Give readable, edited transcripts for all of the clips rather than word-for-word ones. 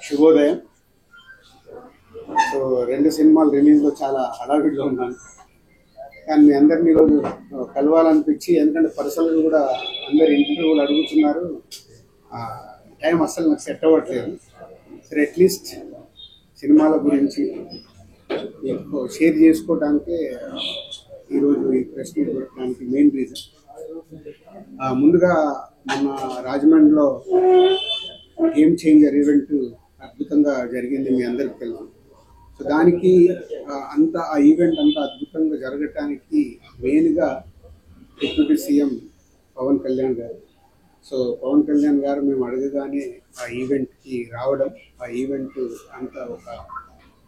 శుభోదయం. సో 2 సినిమాలు రిలీజ్లో చాలా హడావిడిలో ఉన్నాను. కానీ మీ అందరినీ ఈరోజు కలవాలనిపించి, ఎందుకంటే పర్సనల్గా కూడా అందరు ఇంటర్వ్యూలు అడుగుతున్నారు. టైం అస్సలు నాకు సెట్ అవ్వట్లేదు. సరే, అట్లీస్ట్ సినిమాల గురించి షేర్ చేసుకోవడానికే ఈరోజు ఈ ప్రశ్న పెట్టడానికి మెయిన్ రీజన్. ముందుగా మన రాజమండ్రిలో గేమ్ చేంజర్ ఈవెంట్ అద్భుతంగా జరిగింది, మీ అందరికీ తెలుసు. సో దానికి ఆ ఈవెంట్ అంతా అద్భుతంగా జరగటానికి మెయిన్గా డిప్యూటీ సీఎం పవన్ కళ్యాణ్ గారు. సో పవన్ కళ్యాణ్ గారు మేము అడగగానే ఆ ఈవెంట్కి రావడం, ఆ ఈవెంట్ అంతా ఒక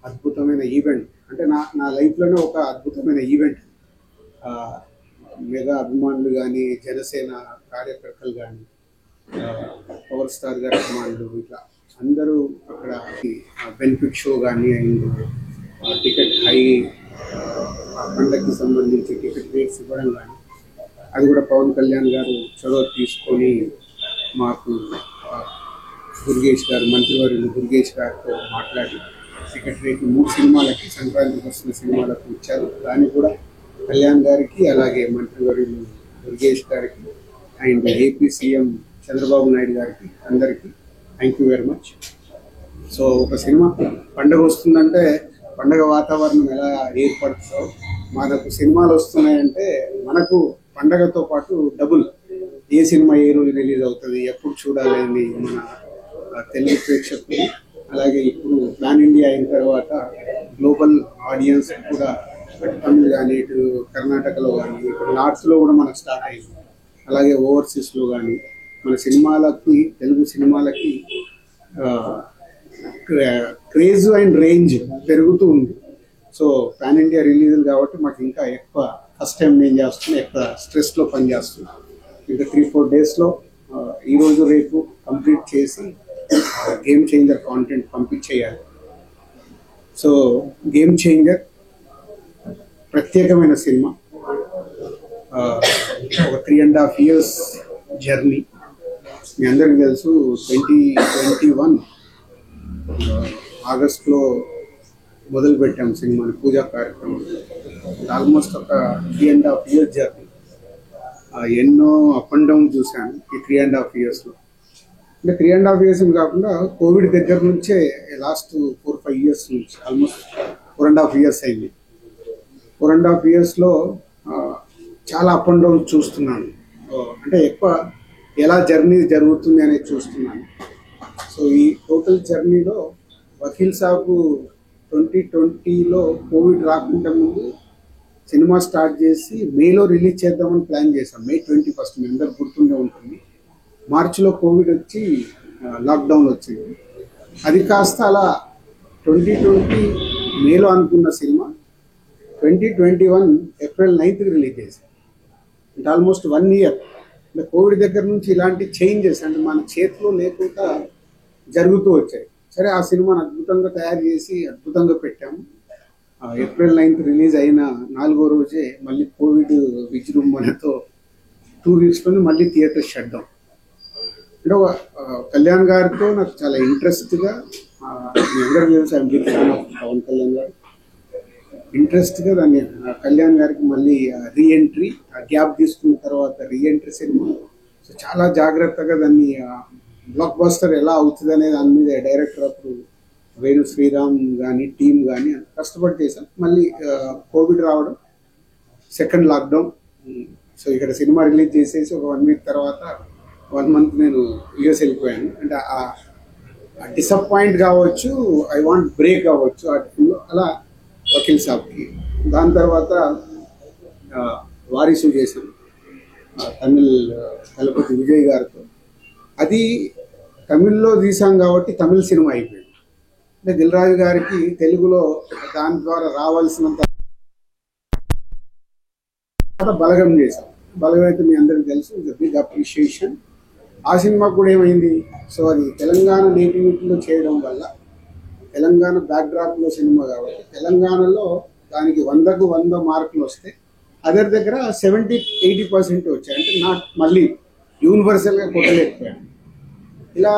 అద్భుతమైన ఈవెంట్. అంటే నా లైఫ్లోనే ఒక అద్భుతమైన ఈవెంట్. మెగా అభిమానులు కానీ, జనసేన కార్యకర్తలు కానీ, పవర్ స్టార్ గారి అభిమానులు, ఇట్లా అందరూ అక్కడ బెనిఫిట్ షో కానీ అండ్ టికెట్ పండగకి సంబంధించి టికెట్ రేట్స్ ఇవ్వడం కానీ, అది కూడా పవన్ కళ్యాణ్ గారు చొరవ తీసుకొని మాకు దుర్గేష్ గారు, మంత్రివర్యులు దుర్గేష్ గారితో మాట్లాడి టికెట్ రేట్లు 3 సినిమాలకి, సంక్రాంతికి వస్తున్న సినిమాలకు ఇచ్చారు. దాన్ని కూడా కళ్యాణ్ గారికి, అలాగే మంత్రివర్యులు దుర్గేష్ గారికి and AP CM Chandrababu Naidu గారికి అందరికీ thank you very much. So ఒక సినిమా పండగ వస్తుందంటే పండగ వాతావరణం ఎలా ఏర్పడుతుందో, మనకు సినిమాలు వస్తున్నాయంటే మనకు పండగతో పాటు డబుల్ ఏ సినిమా ఏ రోజు రిలీజ్ అవుతుంది, ఎప్పుడు చూడాలి అని మన తెలుగు ప్రేక్షకులు, అలాగే ఇప్పుడు ప్యాన్ ఇండియా అయిన తర్వాత గ్లోబల్ ఆడియన్స్ కూడా తమిళ్ కానీ, ఇటు కర్ణాటకలో కానీ, ఇప్పుడు నార్త్లో కూడా మనకు స్టార్ట్ అయింది. అలాగే ఓవర్సీస్లో కానీ మన సినిమాలకి, తెలుగు సినిమాలకి క్రేజ్ అండ్ రేంజ్ పెరుగుతూ ఉంది. సో పాన్ ఇండియా రిలీజులు కాబట్టి మాకు ఇంకా ఎక్కువ ఫస్ట్ టైం నేను చేస్తున్నాను, ఎక్కువ స్ట్రెస్లో పనిచేస్తున్నాను. ఇంకా 3-4 డేస్లో ఈరోజు రేపు కంప్లీట్ చేసి గేమ్ చేంజర్ కాంటెంట్ పంపించేయాలి. సో గేమ్ చేంజర్ ప్రత్యేకమైన సినిమా, ఒక 3.5 years జర్నీ. మీ అందరికీ తెలుసు 2021 ఆగస్టులో మొదలుపెట్టాము సినిమాని, పూజా కార్యక్రమం. ఆల్మోస్ట్ ఒక 3.5 years జర్నీ. ఎన్నో అప్ అండ్ డౌన్ చూశాను ఈ 3.5 yearsలో. అంటే 3.5 years కాకుండా కోవిడ్ దగ్గర నుంచే లాస్ట్ 4-5 years నుంచి ఆల్మోస్ట్ 4.5 years అయింది. 4.5 yearsలో చాలా అప్ అండ్ డౌన్ చూస్తున్నాను. అంటే ఎక్కువ ఎలా జర్నీ జరుగుతుంది అనేది చూస్తున్నాను. సో ఈ టోటల్ జర్నీలో వకీల్ సాబ్ 2020లో కోవిడ్ రాకుండా ముందు సినిమా స్టార్ట్ చేసి మేలో రిలీజ్ చేద్దామని ప్లాన్ చేశాం. May 21 మీ అందరు గుర్తుండే ఉంటుంది. మార్చిలో కోవిడ్ వచ్చి లాక్డౌన్ వచ్చింది. అది కాస్త అలా 2020 మేలో అనుకున్న సినిమా 2021 April 9th రిలీజ్ చేశాం. అంటే ఆల్మోస్ట్ 1 year. అంటే కోవిడ్ దగ్గర నుంచి ఇలాంటి చేంజెస్ అంటే మన చేతిలో లేకుండా జరుగుతూ వచ్చాయి. సరే, ఆ సినిమాను అద్భుతంగా తయారు చేసి అద్భుతంగా పెట్టాము. April 9th రిలీజ్ అయిన 4వ రోజే మళ్ళీ కోవిడ్ విజృంభణతో 2 weeksలోనే మళ్ళీ థియేటర్ షట్ డౌన్. అంటే కళ్యాణ్ గారితో నాకు చాలా ఇంట్రెస్ట్గా, మీ అందరికీ తెలుసు I'm big fan of Pawan Kalyan garu. ఇంట్రెస్ట్గా దాన్ని కళ్యాణ్ గారికి మళ్ళీ రీఎంట్రీ, గ్యాప్ తీసుకున్న తర్వాత రీఎంట్రీ సినిమా. సో చాలా జాగ్రత్తగా దాన్ని బ్లాక్ బస్టర్ ఎలా అవుతుంది అనే దాని మీద డైరెక్టర్ అప్పుడు వేణు శ్రీరామ్ కానీ టీం కానీ కష్టపడి చేశాం. మళ్ళీ కోవిడ్ రావడం, సెకండ్ లాక్డౌన్. సో ఇక్కడ సినిమా రిలీజ్ చేసేసి ఒక 1 week తర్వాత 1 month నేను యూఎస్ వెళ్ళిపోయాను. అంటే ఆ డిసప్పాయింట్ కావచ్చు, ఐ వాంట్ బ్రేక్ కావచ్చు ఆ టైంలో. అలా వకీల్ సాబ్కి, దాని తర్వాత వారిసు చేశాను తమిళ్ తలపతి విజయ్ గారితో. అది తమిళ్లో తీసాం కాబట్టి తమిళ్ సినిమా అయిపోయింది. అంటే దిల్ రాజు గారికి తెలుగులో దాని ద్వారా రావాల్సినంత బలగం చేశాం. బలగం అయితే మీ అందరికీ తెలుసు, ఇట్స్ బిగ్ అప్రిషియేషన్. ఆ సినిమా కూడా ఏమైంది, సో అది తెలంగాణ నేటివిటీలో చేయడం వల్ల, తెలంగాణ బ్యాక్డ్రాప్లో సినిమా కాబట్టి తెలంగాణలో దానికి 100కు 100 మార్కులు వస్తే అదర్ దగ్గర 70-80% వచ్చాయి. అంటే నాట్ మళ్ళీ యూనివర్సల్గా కొట్టలేకపోయాను. ఇలా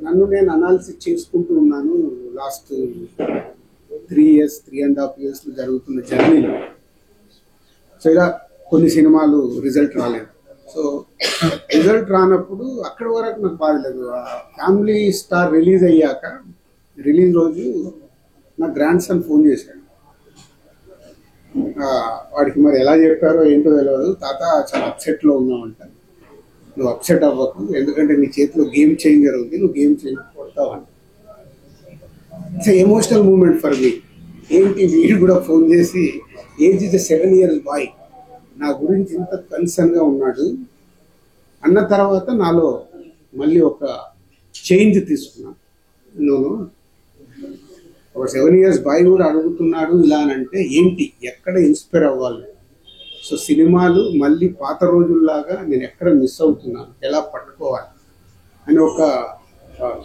నన్ను నేను అనాలిసిస్ చేసుకుంటూ ఉన్నాను లాస్ట్ 3.5 years జరుగుతున్న జర్నీలో. సో ఇలా కొన్ని సినిమాలు రిజల్ట్ రాలేదు. సో రిజల్ట్ రానప్పుడు అక్కడి వరకు నాకు బాధలేదు. ఫ్యామిలీ స్టార్ రిలీజ్ అయ్యాక రిలీజ్ రోజు నా గ్రాండ్ సన్ ఫోన్ చేశాడు. వాడికి మరి ఎలా చెప్పారో ఏంటో తెలియదు, తాత చాలా అప్సెట్లో ఉన్నావంట, నువ్వు అప్సెట్ అవ్వకు, ఎందుకంటే నీ చేతిలో గేమ్ చేంజర్ ఉంది, నువ్వు గేమ్ చేంజర్ కొడతావంట. It's emotional moment for me. ఏంటి వీడు కూడా ఫోన్ చేసి ఏజ్ ఇస్ 7 years బాయ్ నా గురించి ఇంత కన్సర్న్గా ఉన్నాడు అన్న తర్వాత నాలో మళ్ళీ ఒక చేంజ్ తీసుకున్నాను. నేను ఒక 7 years బాయ్ కూడా అడుగుతున్నాడు ఇలా అంటే ఏంటి, ఎక్కడ ఇన్స్పైర్ అవ్వాలి. సో సినిమాలు మళ్ళీ పాత రోజుల్లాగా నేను ఎక్కడ మిస్ అవుతున్నాను, ఎలా పట్టుకోవాలి అని ఒక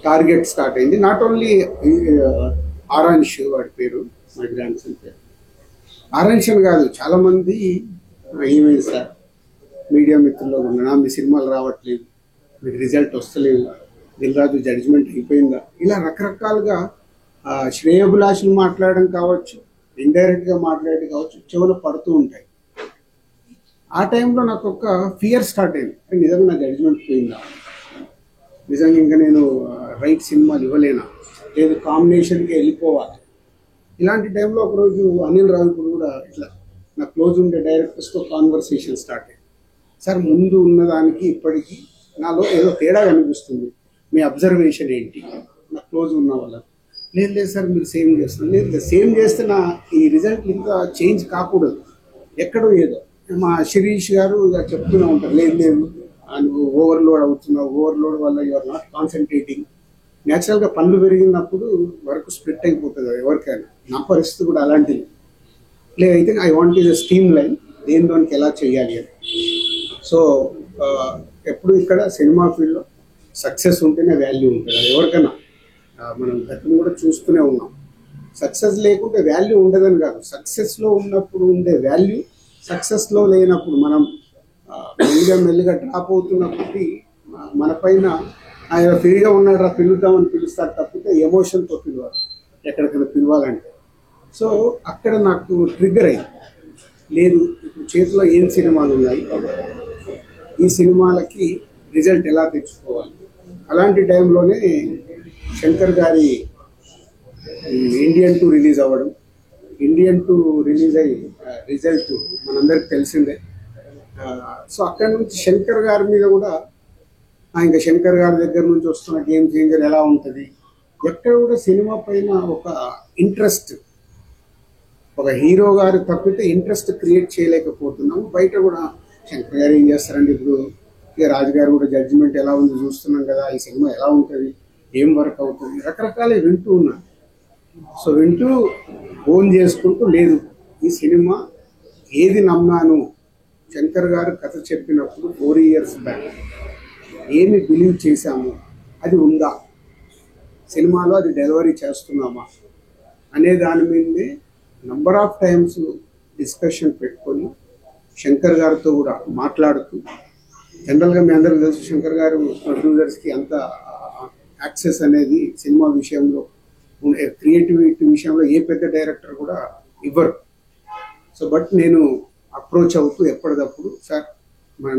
టార్గెట్ స్టార్ట్ అయింది. నాట్ ఓన్లీ ఆరాంష్ వాడి పేరు, మై గ్రాండ్ సన్ పేరు ఆరాంష్ అని కాదు, చాలామంది ఏమైంది సార్ మీడియా మిత్రుల్లో ఉన్నా మీ సినిమాలు రావట్లేదు, మీకు రిజల్ట్ వస్తలేదు, దిల్రాజు జడ్జిమెంట్ అయిపోయిందా, ఇలా రకరకాలుగా శ్రేయోభిలాషులు మాట్లాడడం కావచ్చు, ఇండైరెక్ట్గా మాట్లాడడం కావచ్చు, చెవులు పడుతూ ఉంటాయి. ఆ టైంలో నాకు ఒక ఫియర్ స్టార్ట్ అయింది, నిజంగా నా జడ్జిమెంట్ పోయిందా, నిజంగా ఇంకా నేను రైట్ సినిమాలు ఇవ్వలేనా, లేదు కాంబినేషన్కి వెళ్ళిపోవాలి. ఇలాంటి టైంలో ఒకరోజు అనిల్ రావిపూడి కూడా ఇట్లా నా క్లోజ్ ఉండే డైరెక్టర్స్తో కాన్వర్సేషన్ స్టార్ట్ అయింది. సార్ ముందు ఉన్నదానికి ఇప్పటికీ నాలో ఏదో తేడా కనిపిస్తుంది, మీ అబ్జర్వేషన్ ఏంటి, నా క్లోజ్ ఉన్న వాళ్ళ. లేదు సార్ మీరు సేమ్ చేస్తున్నారు, లేదు సేమ్ చేస్తే నా ఈ రిజల్ట్ ఇంకా చేంజ్ కాకూడదు, ఎక్కడో ఏదో. మా శిరీష్ గారు చెప్తూనే ఉంటారు, లేదు నువ్వు ఓవర్లోడ్ అవుతున్నావు, ఓవర్లోడ్ వల్ల యూఆర్ నాట్ కాన్సన్ట్రేటింగ్. న్యాచురల్గా పనులు పెరిగినప్పుడు వర్క్ స్ప్లిట్ అయిపోతుంది ఎవరికైనా, నా పరిస్థితి కూడా అలాంటిది. అయితే I want is stream line, దేనికి ఎలా చేయాలి అని. సో ఎప్పుడు ఇక్కడ సినిమా ఫీల్డ్లో సక్సెస్ ఉంటేనే వాల్యూ ఉంటుంది, అది ఎవరికైనా. మనం గతం కూడా చూస్తూనే ఉన్నాం, సక్సెస్ లేకుంటే వాల్యూ ఉండదని కాదు, సక్సెస్లో ఉన్నప్పుడు ఉండే వాల్యూ సక్సెస్లో లేనప్పుడు మనం మెల్లిగా డ్రాప్ అవుతున్నప్పటికీ మన పైన ఆయన ఫ్రీగా ఉన్నాడు రా పిలుద్దామని పిలుస్తారు తప్పితే ఎమోషన్తో పిలవాలి ఎక్కడికైనా పిలవాలంటే. సో అక్కడ నాకు ట్రిగ్గర్ అయింది, లేదు ఇప్పుడు చేతిలో ఏం సినిమాలు ఉన్నాయి, ఈ సినిమాలకి రిజల్ట్ ఎలా తెచ్చుకోవాలి. అలాంటి టైంలోనే శంకర్ గారి ఇండియన్ 2 రిలీజ్ అవ్వడం, ఇండియన్ 2 రిలీజ్ అయ్యి రిజల్ట్ మనందరికి తెలిసిందే. సో అక్కడి నుంచి శంకర్ గారి మీద కూడా ఇంకా శంకర్ గారి దగ్గర నుంచి వస్తున్న గేమ్ చేంజర్ ఎలా ఉంటుంది, ఎక్కడ కూడా సినిమా పైన ఒక ఇంట్రెస్ట్, ఒక హీరో గారు తప్పితే ఇంట్రెస్ట్ క్రియేట్ చేయలేకపోతున్నాము. బయట కూడా శంకర్ గారు ఏం చేస్తారండి, ఇప్పుడు ఇక రాజు గారు కూడా జడ్జిమెంట్ ఎలా ఉంది చూస్తున్నాం కదా, ఈ సినిమా ఎలా ఉంటుంది, ఏం వర్క్ అవుతుంది, రకరకాల వింటూ ఉన్నాను. సో వింటూ ఓన్ చేసుకుంటూ, లేదు ఈ సినిమా ఏది నమ్మాను, శంకర్ గారు కథ చెప్పినప్పుడు 4 years బ్యాక్ ఏమి బిలీవ్ చేశాము అది ఉందా, సినిమాలో అది డెలివరీ చేస్తున్నామా అనే దాని మీదే నంబర్ ఆఫ్ టైమ్స్ డిస్కషన్ పెట్టుకొని శంకర్ గారితో కూడా మాట్లాడుతూ, జనరల్గా మీ అందరికీ తెలుసు శంకర్ గారు ప్రొడ్యూసర్స్కి అంత యాక్సెస్ అనేది సినిమా విషయంలో, క్రియేటివిటీ విషయంలో ఏ పెద్ద డైరెక్టర్ కూడా ఇవ్వరు. సో బట్ నేను అప్రోచ్ అవుతూ ఎప్పటికప్పుడు, సార్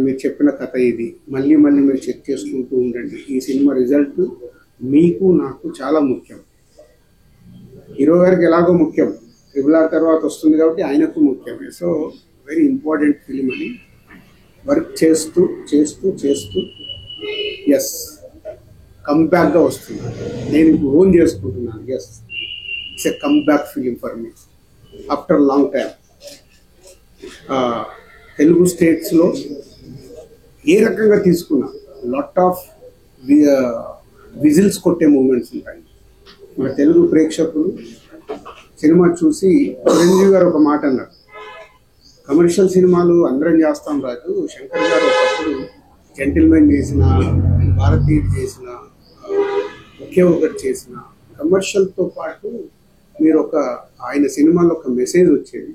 మీరు చెప్పిన కథ ఇది, మళ్ళీ మీరు చెక్ చేసుకుంటూ ఉండండి, ఈ సినిమా రిజల్ట్ మీకు నాకు చాలా ముఖ్యం, హీరో గారికి ఎలాగో ముఖ్యం, RRR తర్వాత వస్తుంది కాబట్టి ఆయనకు ముఖ్యమే. సో వెరీ ఇంపార్టెంట్ ఫిలిం అని వర్క్ చేస్తూ చేస్తూ చేస్తూ ఎస్ కమ్బ్యాక్గా వస్తుంది, నేను ఇప్పుడు ఓన్ చేసుకుంటున్నాను. Yes it's a comeback film for me after long time. Telugu స్టేట్స్లో ఏ రకంగా తీసుకున్నా లాట్ ఆఫ్ విజిల్స్ కొట్టే మూమెంట్స్ ఉంటాయి. మన తెలుగు ప్రేక్షకులు సినిమా చూసి చిరంజీవి గారు ఒక మాట అన్నారు, కమర్షియల్ సినిమాలు అందరం చేస్తాం రాజు, శంకర్ గారు ఒకప్పుడు జెంటిల్మెన్ చేసిన, భారతీయ చేసిన, ఒకే ఒకటి చేసిన, కమర్షియల్తో పాటు మీరు ఆయన సినిమాలో ఒక మెసేజ్ వచ్చేది.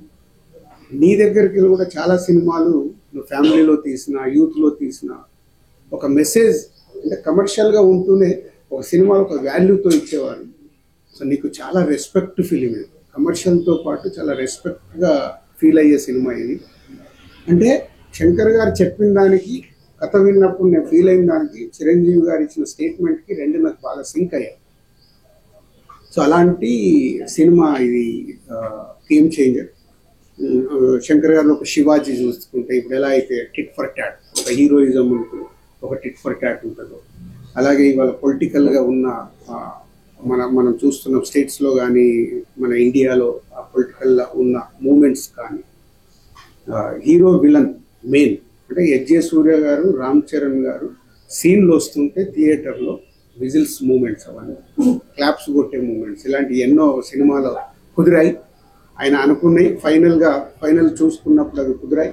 నీ దగ్గరికి కూడా చాలా సినిమాలు నువ్వు ఫ్యామిలీలో తీసిన, యూత్లో తీసిన ఒక మెసేజ్, అంటే కమర్షియల్గా ఉంటూనే ఒక సినిమాలో ఒక వాల్యూతో ఇచ్చేవారు. సో నీకు చాలా రెస్పెక్ట్ ఫీలింగ్, ఇది కమర్షియల్తో పాటు చాలా రెస్పెక్ట్గా ఫీల్ అయ్యే సినిమా ఇది. అంటే శంకర్ గారు చెప్పిన దానికి, కథ విన్నప్పుడు నేను ఫీల్ అయిన దానికి, చిరంజీవి గారు ఇచ్చిన స్టేట్మెంట్కి రెండు నాకు బాగా సింక్ అయ్యాయి. సో అలాంటి సినిమా ఇది, గేమ్ చేంజర్. శంకర్ గారు ఒక శివాజీ చూసుకుంటే ఇప్పుడు ఎలా అయితే టిట్ ఫర్ ట్యాట్, ఒక హీరోయిజం ఉంటుంది, ఒక టిట్ ఫర్ ట్యాట్ ఉంటుందో, అలాగే ఇవాళ పొలిటికల్గా ఉన్న మనం చూస్తున్న స్టేట్స్లో కానీ మన ఇండియాలో పొలిటికల్గా ఉన్న మూమెంట్స్ కానీ, హీరో విలన్ మెయిన్ అంటే ఎస్జే సూర్య గారు, రామ్ చరణ్ గారు సీన్లు వస్తుంటే థియేటర్లో విజిల్స్ మూమెంట్స్, అవన్నీ క్లాప్స్ కొట్టే మూమెంట్స్, ఇలాంటి ఎన్నో సినిమాలో కుదిరాయి. ఆయన అనుకున్నాయి ఫైనల్ చూసుకున్నప్పుడు అవి కుదిరాయి.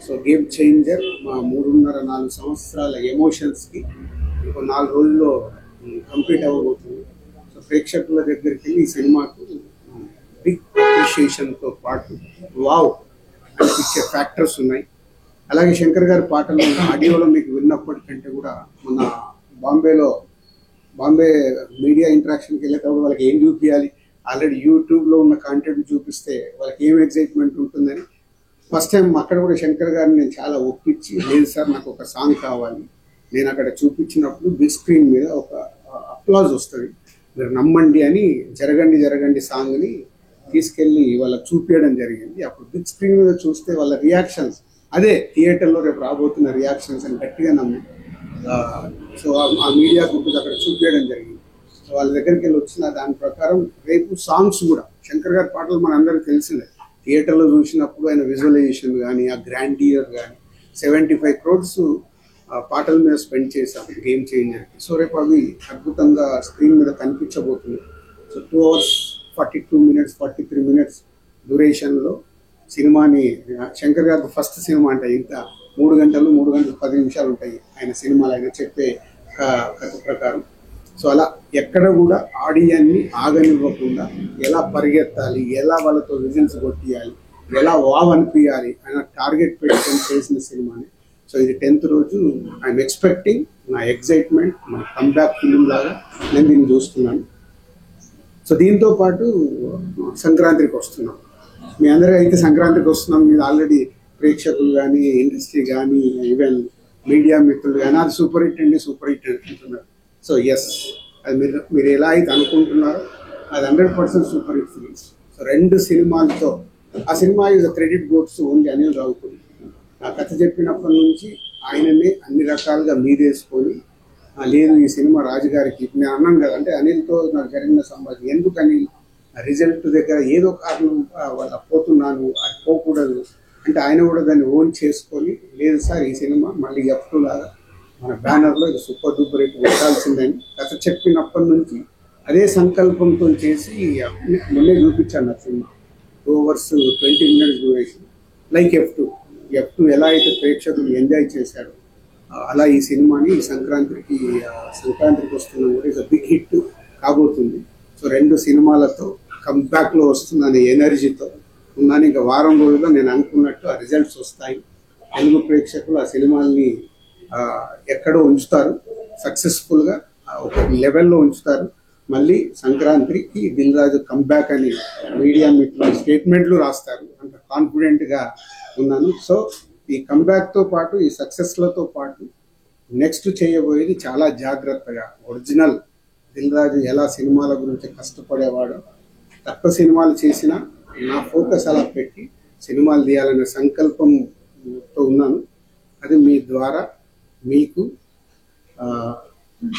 సో గేమ్ చేంజర్ మా 3.5-4 సంవత్సరాల ఎమోషన్స్కి ఇంకో 4 రోజుల్లో కంప్లీట్ అవ్వబోతుంది. సో ప్రేక్షకుల దగ్గరికి ఈ సినిమాకు బిగ్ అప్రిషియేషన్తో పాటు వావ్ అనిపించే ఫ్యాక్టర్స్ ఉన్నాయి. అలాగే శంకర్ గారి పాటలు ఆడియోలో మీకు విన్నప్పటికంటే కూడా మన బాంబే మీడియా ఇంటరాక్షన్కి వెళ్ళేటప్పుడు వాళ్ళకి ఏం చూపించాలి, ఆల్రెడీ యూట్యూబ్లో ఉన్న కంటెంట్ చూపిస్తే వాళ్ళకి ఏం ఎగ్జైట్మెంట్ ఉంటుందని ఫస్ట్ టైం అక్కడ కూడా శంకర్ గారిని నేను చాలా ఒప్పించి, లేదు సార్ నాకు ఒక సాంగ్ కావాలి, నేను అక్కడ చూపించినప్పుడు బిగ్ స్క్రీన్ మీద ఒక అప్లాజ్ వస్తుంది, మీరు నమ్మండి అని జరగండి సాంగ్ని తీసుకెళ్ళి వాళ్ళకి చూపించడం జరిగింది. అప్పుడు బిగ్ స్క్రీన్ మీద చూస్తే వాళ్ళ రియాక్షన్స్ అదే థియేటర్లో రేపు రాబోతున్న రియాక్షన్స్ అని గట్టిగా నమ్మి, సో ఆ మీడియా గ్రూప్ అక్కడ చూపించడం జరిగింది. సో వాళ్ళ దగ్గరికి వెళ్ళి వచ్చిన దాని ప్రకారం రేపు సాంగ్స్ కూడా శంకర్ గారి పాటలు మన అందరికీ తెలిసిందే. థియేటర్లో చూసినప్పుడు ఆయన విజువలైజేషన్ కానీ, ఆ గ్రాండియర్ కానీ, 75 crores పాటల మీద స్పెండ్ చేశాం గేమ్ చేంజర్కి. సో రేపు అవి అద్భుతంగా స్క్రీన్ మీద కనిపించబోతుంది. సో 2 hours 42 minutes 43 minutes డ్యూరేషన్లో సినిమాని, శంకర్ గారి ఫస్ట్ సినిమా అంటే ఇంత 3 గంటలు 10 నిమిషాలు ఉంటాయి ఆయన సినిమాలు, ఆయన చెప్పే కథ ప్రకారం. సో అలా ఎక్కడ కూడా ఆడియన్ని ఆగనివ్వకుండా ఎలా పరిగెత్తాలి, ఎలా వాళ్ళతో విజిల్స్ కొట్టియాలి, ఎలా వావ్ అనిపించాలి అన్న టార్గెట్ పెట్టుకొని చేసిన సినిమాని. సో ఇది 10th రోజు ఐఎమ్ ఎక్స్పెక్టింగ్, నా ఎగ్జైట్మెంట్ మన కమ్బ్యాక్ ఫిలిం లాగా నేను దీన్ని చూస్తున్నాను. సో దీంతో పాటు సంక్రాంతికి వస్తున్నాం, మీ అందరూ అయితే సంక్రాంతికి వస్తున్నాం, మీరు ఆల్రెడీ ప్రేక్షకులు కానీ, ఇండస్ట్రీ కానీ, ఈవెన్ మీడియా మిత్రులు కానీ అది సూపర్ హిట్ అంటున్నారు. సో ఎస్, అది మీరు ఎలా అయితే అనుకుంటున్నారో అది 100% సూపర్ హిట్ ఫిలిమ్స్. సో 2 సినిమాలతో, ఆ cinema is credit గోడ్స్ only Anil Ravipudi. ఆ కథ చెప్పినప్పటి నుంచి ఆయననే అన్ని రకాలుగా మీదేసుకొని, లేదు ఈ సినిమా రాజుగారికి, నేను అన్నాను కదా, అంటే అనిల్తో నాకు జరిగిన సంభాషణ, ఎందుకు అనిల్ రిజల్ట్ దగ్గర ఏదో కారణం వాళ్ళ పోతున్నాను, అది పోకూడదు అంటే ఆయన కూడా దాన్ని ఓన్ చేసుకొని, లేదు సార్ ఈ సినిమా మళ్ళీ F2 లాగా మన బ్యానర్లో ఇది సూపర్ డూపర్ హిట్ పెట్టాల్సిందని కథ చెప్పినప్పటి నుంచి అదే సంకల్పంతో చేసి మొన్నే చూపించాను నా cinema. 2 hours 20 minutes duration, like F2 ఎలా అయితే ప్రేక్షకులు ఎంజాయ్ చేశారో అలా ఈ సినిమాని సంక్రాంతికి వస్తున్న కూడా ఇస్ బిగ్ హిట్ కాబోతుంది. సో 2 సినిమాలతో కంబ్యాక్లో వస్తుందనే ఎనర్జీతో ఉన్నాను. ఇంకా వారం రోజుల్లో నేను అనుకున్నట్టు ఆ రిజల్ట్స్ వస్తాయి. తెలుగు ప్రేక్షకులు ఆ సినిమాల్ని ఎక్కడో ఉంచుతారు, సక్సెస్ఫుల్గా ఒక లెవెల్లో ఉంచుతారు. మళ్ళీ సంక్రాంతికి దిల్ రాజు కంబ్యాక్ అని మీడియా మిత్రులు స్టేట్మెంట్లు రాస్తారు, అంత కాన్ఫిడెంట్గా ఉన్నాను. సో ఈ కంబ్యాక్తో పాటు, ఈ సక్సెస్లతో పాటు నెక్స్ట్ చేయబోయేది చాలా జాగ్రత్తగా, ఒరిజినల్ దిల్ రాజు ఎలా సినిమాల గురించి కష్టపడేవాడో, తక్కువ సినిమాలు చేసినా నా ఫోకస్ అలా పెట్టి సినిమాలు తీయాలనే సంకల్పంతో ఉన్నాను. అది మీ ద్వారా మీకు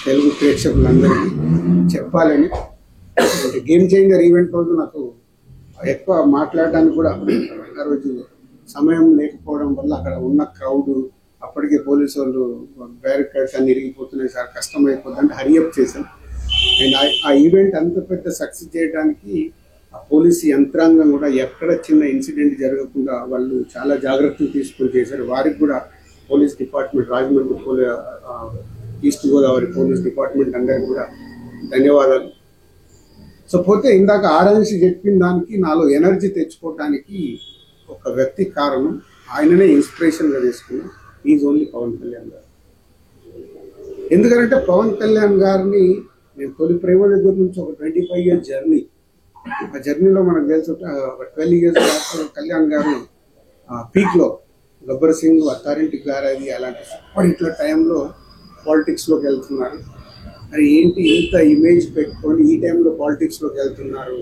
తెలుగు ప్రేక్షకులందరికీ చెప్పాలని. గేమ్ చేంజర్ ఈవెంట్ రోజు నాకు ఎక్కువ మాట్లాడడానికి కూడా ఆ రోజు సమయం లేకపోవడం వల్ల అక్కడ ఉన్న క్రౌడ్, అప్పటికే పోలీసు వాళ్ళు బ్యారికేడ్స్ అన్ని ఇరిగిపోతున్నాయి సార్, కష్టమైపోతుంది అంటే హరియప్ చేశాను. అండ్ ఆ ఈవెంట్ అంత పెద్ద సక్సెస్ చేయడానికి ఆ పోలీసు యంత్రాంగం కూడా ఎక్కడ చిన్న ఇన్సిడెంట్ జరగకుండా వాళ్ళు చాలా జాగ్రత్తలు తీసుకొని చేశారు. వారికి కూడా police department, Rajahmundry east Godavari police department అందరికి కూడా ధన్యవాదాలు. సో పోతే ఇందాక ఆరాంశి చెప్పిన దానికి నాలో ఎనర్జీ తెచ్చుకోవడానికి ఒక వ్యక్తి కారణం, ఆయననే ఇన్స్పిరేషన్గా తీసుకున్నాం. ఈజ్ ఓన్లీ పవన్ కళ్యాణ్ గారు. ఎందుకంటే పవన్ కళ్యాణ్ గారిని నేను తొలి ప్రేమ దగ్గర నుంచి ఒక 25 years జర్నీ, ఆ జర్నీలో మనకు తెలుసు 12 years కళ్యాణ్ గారు పీక్లో గబ్బర్ సింగ్, అత్తారింటి గారది అలాంటి ఇట్లా టైంలో పాలిటిక్స్లోకి వెళ్తున్నారు. మరి ఏంటి ఇంత ఇమేజ్ పెట్టుకొని ఈ టైంలో పాలిటిక్స్లోకి వెళ్తున్నారు,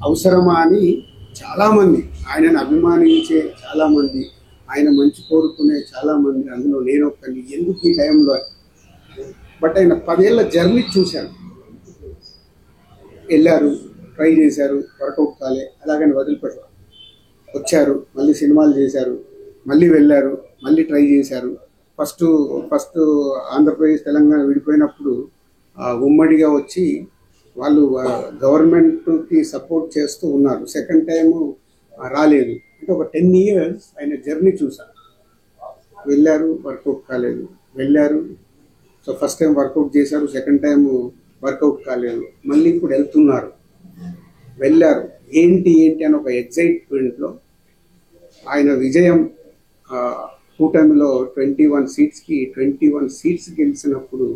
అవసరమా అని చాలామంది, ఆయనను అభిమానించే చాలామంది, ఆయన మంచి కోరుకునే చాలామంది, అందులో నేను ఒక్కని, ఎందుకు ఈ టైంలో. బట్ ఆయన 10 ఏళ్ల జర్నీ చూశాను. వెళ్ళారు, ట్రై చేశారు, వర్కౌట్ కాలే, అలాగని వదిలిపెట్టారు. వచ్చారు, మళ్ళీ సినిమాలు చేశారు, మళ్ళీ వెళ్ళారు, మళ్ళీ ట్రై చేశారు. ఫస్ట్ ఆంధ్రప్రదేశ్ తెలంగాణ విడిపోయినప్పుడు ఉమ్మడిగా వచ్చి వాళ్ళు గవర్నమెంట్కి సపోర్ట్ చేస్తూ ఉన్నారు. సెకండ్ టైము రాలేదు. అంటే ఒక 10 years ఆయన జర్నీ చూశారు. వెళ్ళారు, వర్కౌట్ కాలేదు, వెళ్ళారు. సో ఫస్ట్ టైం వర్కౌట్ చేశారు, సెకండ్ టైం వర్కౌట్ కాలేదు, మళ్ళీ ఇప్పుడు వెళ్తున్నారు, వెళ్ళారు. ఏంటి అని ఒక ఎగ్జైట్మెంట్లో ఆయన విజయం కూటమిలో 21 సీట్స్ గెలిచినప్పుడు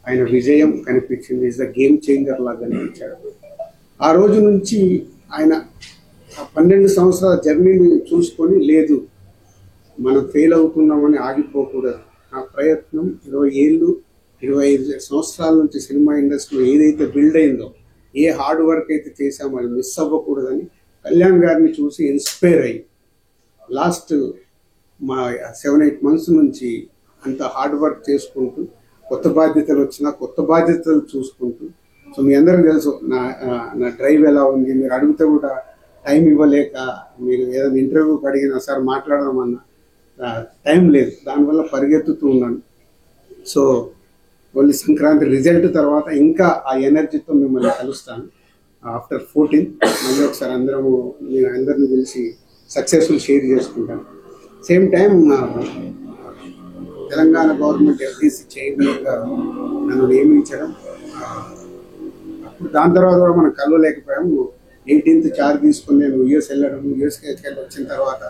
ఆయన విజయం కనిపించింది. ఇస్ ద గేమ్ చేంజర్ లాగా కనిపించాడు. ఆ రోజు నుంచి ఆయన 12 సంవత్సరాల జర్నీని చూసుకొని, లేదు మనం ఫెయిల్ అవుతున్నామని ఆగిపోకూడదు, నా ప్రయత్నం 20 ఏళ్ళు 25 సంవత్సరాల నుంచి సినిమా ఇండస్ట్రీలో ఏదైతే బిల్డ్ అయిందో, ఏ హార్డ్ వర్క్ అయితే చేశామో అది మిస్ అవ్వకూడదని కళ్యాణ్ గారిని చూసి ఇన్స్పైర్ అయ్యి లాస్ట్ మా 7-8 months నుంచి అంత హార్డ్ వర్క్ చేసుకుంటూ, కొత్త బాధ్యతలు వచ్చినా కొత్త బాధ్యతలు చూసుకుంటూ. సో మీ అందరికీ తెలుసు నా డ్రైవ్ ఎలా ఉంది. మీరు అడిగితే కూడా టైం ఇవ్వలేక, మీరు ఏదైనా ఇంటర్వ్యూకి అడిగినా సార్ మాట్లాడదామన్నా టైం లేదు, దానివల్ల పరిగెత్తుతూ ఉన్నాను. సో ఓన్లీ సంక్రాంతి రిజల్ట్ తర్వాత ఇంకా ఆ ఎనర్జీతో మిమ్మల్ని కలుస్తాను. ఆఫ్టర్ 14 మళ్ళీ ఒకసారి నేను అందరిని పిలిచి సక్సెస్ఫుల్ షేర్ చేసుకుంటాను. Same time Telangana government FDC చైర్మన్గా నన్ను నియమించడం, అప్పుడు దాని తర్వాత కూడా మనం కలవలేకపోయాము. 18th చార్జ్ తీసుకుని నేను యూఎస్ వెళ్ళడం, యూఎస్కి వచ్చిన తర్వాత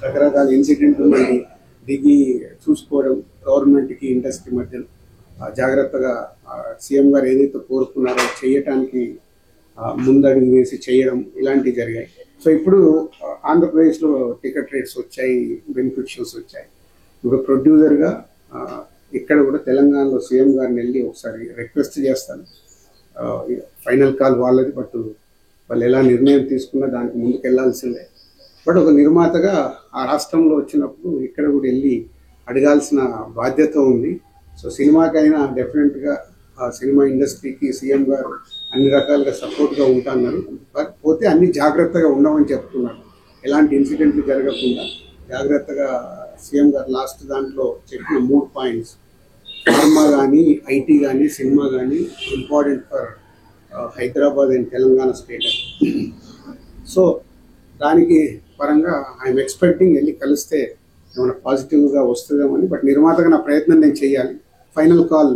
రకరకాల ఇన్సిడెంట్లు మళ్ళీ దిగి చూసుకోవడం, గవర్నమెంట్కి ఇండస్ట్రీ మధ్యలో జాగ్రత్తగా సీఎం గారు ఏదైతే కోరుకున్నారో చేయటానికి ముందడుగు వేసి చేయడం, ఇలాంటివి జరిగాయి. సో ఇప్పుడు ఆంధ్రప్రదేశ్లో టికెట్ రేట్స్ వచ్చాయి, బెనిఫిషియల్స్ వచ్చాయి. ఇప్పుడు ప్రొడ్యూసర్గా ఇక్కడ కూడా తెలంగాణలో సీఎం గారిని వెళ్ళి ఒకసారి రిక్వెస్ట్ చేస్తాను. ఫైనల్ కాల్ వాళ్ళది, బట్ వాళ్ళు ఎలా నిర్ణయం తీసుకున్నా దానికి ముందుకు వెళ్ళాల్సిందే. బట్ ఒక నిర్మాతగా ఆ రాష్ట్రంలో వచ్చినప్పుడు ఇక్కడ కూడా వెళ్ళి అడగాల్సిన బాధ్యత ఉంది. సో సినిమాకైనా డెఫినెట్గా ఆ సినిమా ఇండస్ట్రీకి సీఎం గారు అన్ని రకాలుగా సపోర్ట్గా ఉంటాన్నారు. కాకపోతే అన్ని జాగ్రత్తగా ఉండమని చెప్తున్నారు. ఎలాంటి ఇన్సిడెంట్లు జరగకుండా జాగ్రత్తగా సీఎం గారు లాస్ట్ దాంట్లో చెప్పిన 3 points, ఫార్మా కానీ, ఐటీ కానీ, సినిమా కానీ important for Hyderabad and Telangana state. So దానికి పరంగా ఐఎమ్ ఎక్స్పెక్టింగ్ వెళ్ళి కలిస్తే ఏమైనా పాజిటివ్గా వస్తుందేమని. బట్ నిర్మాతగా నా ప్రయత్నం నేను చేయాలి. ఫైనల్ కాల్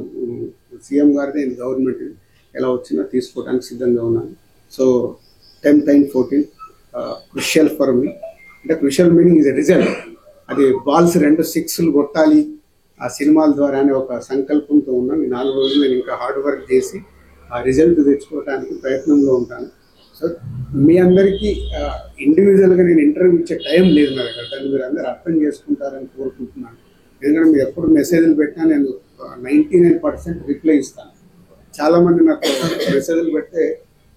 సీఎం గారిదే, గవర్నమెంట్ ఎలా వచ్చినా తీసుకోవడానికి సిద్ధంగా ఉన్నాను. So 10th and 14th crucial for me. అంటే crucial meaning is a result. అది బాల్స్ 2 6లు కొట్టాలి ఆ సినిమాల ద్వారా అనే ఒక సంకల్పంతో ఉన్నాను. ఈ 4 రోజులు నేను ఇంకా హార్డ్ వర్క్ చేసి ఆ రిజల్ట్ తెచ్చుకోవడానికి ప్రయత్నంలో ఉంటాను. సో మీ అందరికీ ఇండివిజువల్గా నేను ఇంటర్వ్యూ ఇచ్చే టైం లేదు నా దగ్గర. దాన్ని మీరు అందరూ అర్థం చేసుకుంటారని కోరుకుంటున్నాను. ఎందుకంటే మీరు ఎప్పుడు మెసేజ్లు పెట్టినా నేను 99% రిప్లై ఇస్తాను. చాలామంది నాకు మెసేజ్లు పెడితే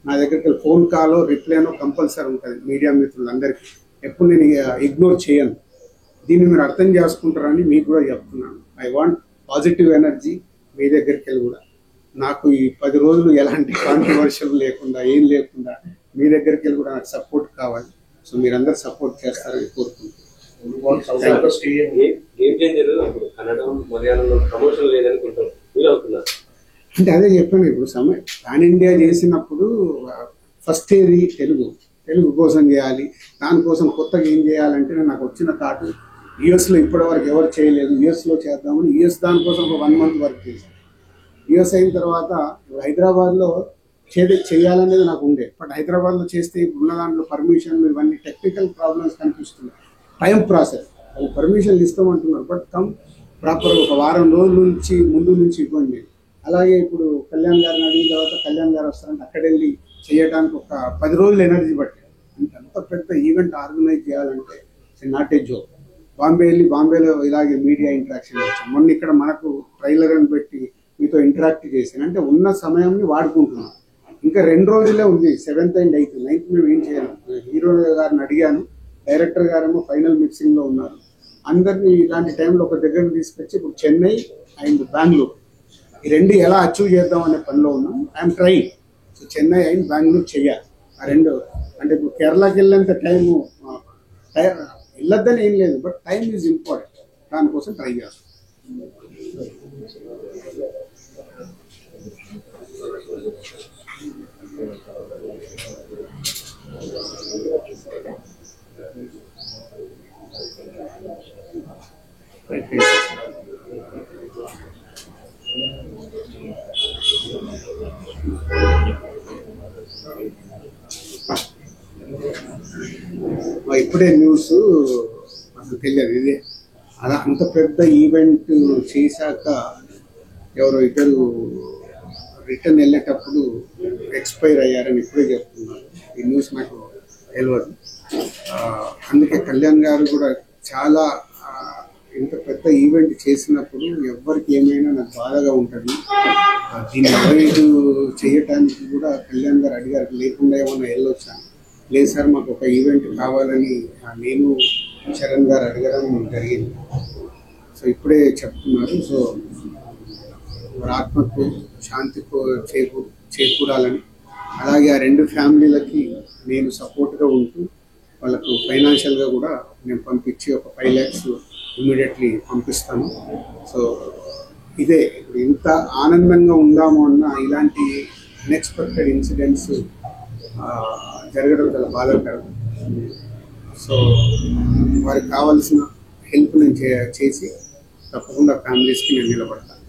నా దగ్గరికి ఫోన్ కాలో రిప్లైనో కంపల్సరీ ఉంటుంది. మీడియా మిత్రులందరికీ ఎప్పుడు నేను ఇగ్నోర్ చేయను. దీన్ని మీరు అర్థం చేసుకుంటారని మీకు కూడా చెప్తున్నాను. ఐ వాంట్ పాజిటివ్ ఎనర్జీ మీ దగ్గరికి వెళ్ళి కూడా. నాకు ఈ 10 రోజులు ఎలాంటి కాంట్రవర్షియల్ లేకుండా, ఏం లేకుండా మీ దగ్గరికి వెళ్ళి కూడా నాకు సపోర్ట్ కావాలి. సో మీరందరూ సపోర్ట్ చేస్తారని కోరుకుంటున్నాను. అంటే అదే చెప్పాను, ఇప్పుడు పాన్ ఇండియా చేసినప్పుడు ఫస్ట్ ఏది తెలుగు కోసం చేయాలి. దానికోసం కొత్తగా ఏం చేయాలంటే నాకు వచ్చిన థాట్, యుఎస్లో ఇప్పటివరకు ఎవరు చేయలేదు, యుఎస్లో చేద్దామని యుఎస్ దానికోసం ఒక 1 month వర్క్ చేశాను. యుఎస్ అయిన తర్వాత హైదరాబాద్లో చేయాలనేది నాకు ఉండే. బట్ హైదరాబాద్లో చేస్తే ఉన్న దాంట్లో పర్మిషన్ ఇవన్నీ టెక్నికల్ ప్రాబ్లమ్స్ కనిపిస్తున్నాయి. టైం ప్రాసెస్, వాళ్ళు పర్మిషన్లు ఇస్తామంటున్నారు. బట్ ప్రాపర్ ఒక వారం రోజుల నుంచి ముందు నుంచి ఇవ్వండి. అలాగే ఇప్పుడు కళ్యాణ్ గారిని అడిగిన తర్వాత కళ్యాణ్ గారు వస్తారంటే అక్కడ వెళ్ళి చేయడానికి ఒక 10 రోజులు ఎనర్జీ పట్టింది. అంటే అంత పెద్ద ఈవెంట్ ఆర్గనైజ్ చేయాలంటే నాట్ ఏ జోక్. బాంబేలో ఇలాగే మీడియా ఇంటరాక్షన్ వచ్చాం. మొన్న ఇక్కడ మనకు ట్రైలర్ అని పెట్టి మీతో ఇంటరాక్ట్ చేశాను. అంటే ఉన్న సమయాన్ని వాడుకుంటున్నాం. ఇంకా 2 రోజులే ఉంది, 7th and 8th. 9th మేము ఏం చేయలేము. హీరో గారిని అడిగాను, డైరెక్టర్ గారేమో ఫైనల్ మిక్సింగ్లో ఉన్నారు. అందరినీ ఇలాంటి టైంలో ఒక దగ్గరకు తీసుకొచ్చి ఇప్పుడు చెన్నై అండ్ బెంగళూరు ఈ 2 ఎలా అచీవ్ చేద్దాం అనే పనిలో ఉన్నాం. I'm trying. So Chennai and Bengaluru చెయ్యాలి. ఆ 2 అంటే ఇప్పుడు కేరళకి వెళ్ళేంత టైము వెళ్ళొద్దని ఏం లేదు, బట్ టైం ఈజ్ ఇంపార్టెంట్. దానికోసం ట్రై చేస్తాం. ఇప్పుడే న్యూస్ అసలు తెలియదు. ఇదే అలా అంత పెద్ద ఈవెంట్ చేశాక ఎవరో ఇద్దరు రిటర్న్ వెళ్ళేటప్పుడు ఎక్స్పైర్ అయ్యారని ఇప్పుడే చెప్తున్నారు. ఈ న్యూస్ నాకు తెలియదు. అందుకే కళ్యాణ్ గారు కూడా చాలా ఇంత పెద్ద ఈవెంట్ చేసినప్పుడు ఎవరికి ఏమైనా నాకు బాధగా ఉంటుంది. దీన్ని అవాయిడ్ చేయటానికి కూడా కళ్యాణ్ గారు అడిగారు, లేకుండా ఏమన్నా వెళ్ళొచ్చాను. లేదు సార్, మాకు ఒక ఈవెంట్ కావాలని నేను చరణ్ గారు అడగడం జరిగింది. సో ఇప్పుడే చెప్తున్నారు. సో వారి ఆత్మకు శాంతి చేకూరాలని, అలాగే ఆ 2 ఫ్యామిలీలకి నేను సపోర్ట్గా ఉంటూ వాళ్ళకు ఫైనాన్షియల్గా కూడా నేను పంపించి ఒక 5 lakhs ఇమ్మీడియట్లీ పంపిస్తాను. సో ఇదే ఇప్పుడు ఇంత ఆనందంగా ఉందాము అన్న ఇలాంటి అన్ఎక్స్పెక్టెడ్ ఇన్సిడెంట్స్ జరగడం చాలా బాధాకరం. సో వారికి కావాల్సిన హెల్ప్ నేను చేసి తప్పకుండా ఫ్యామిలీస్కి నేను నిలబడతాను.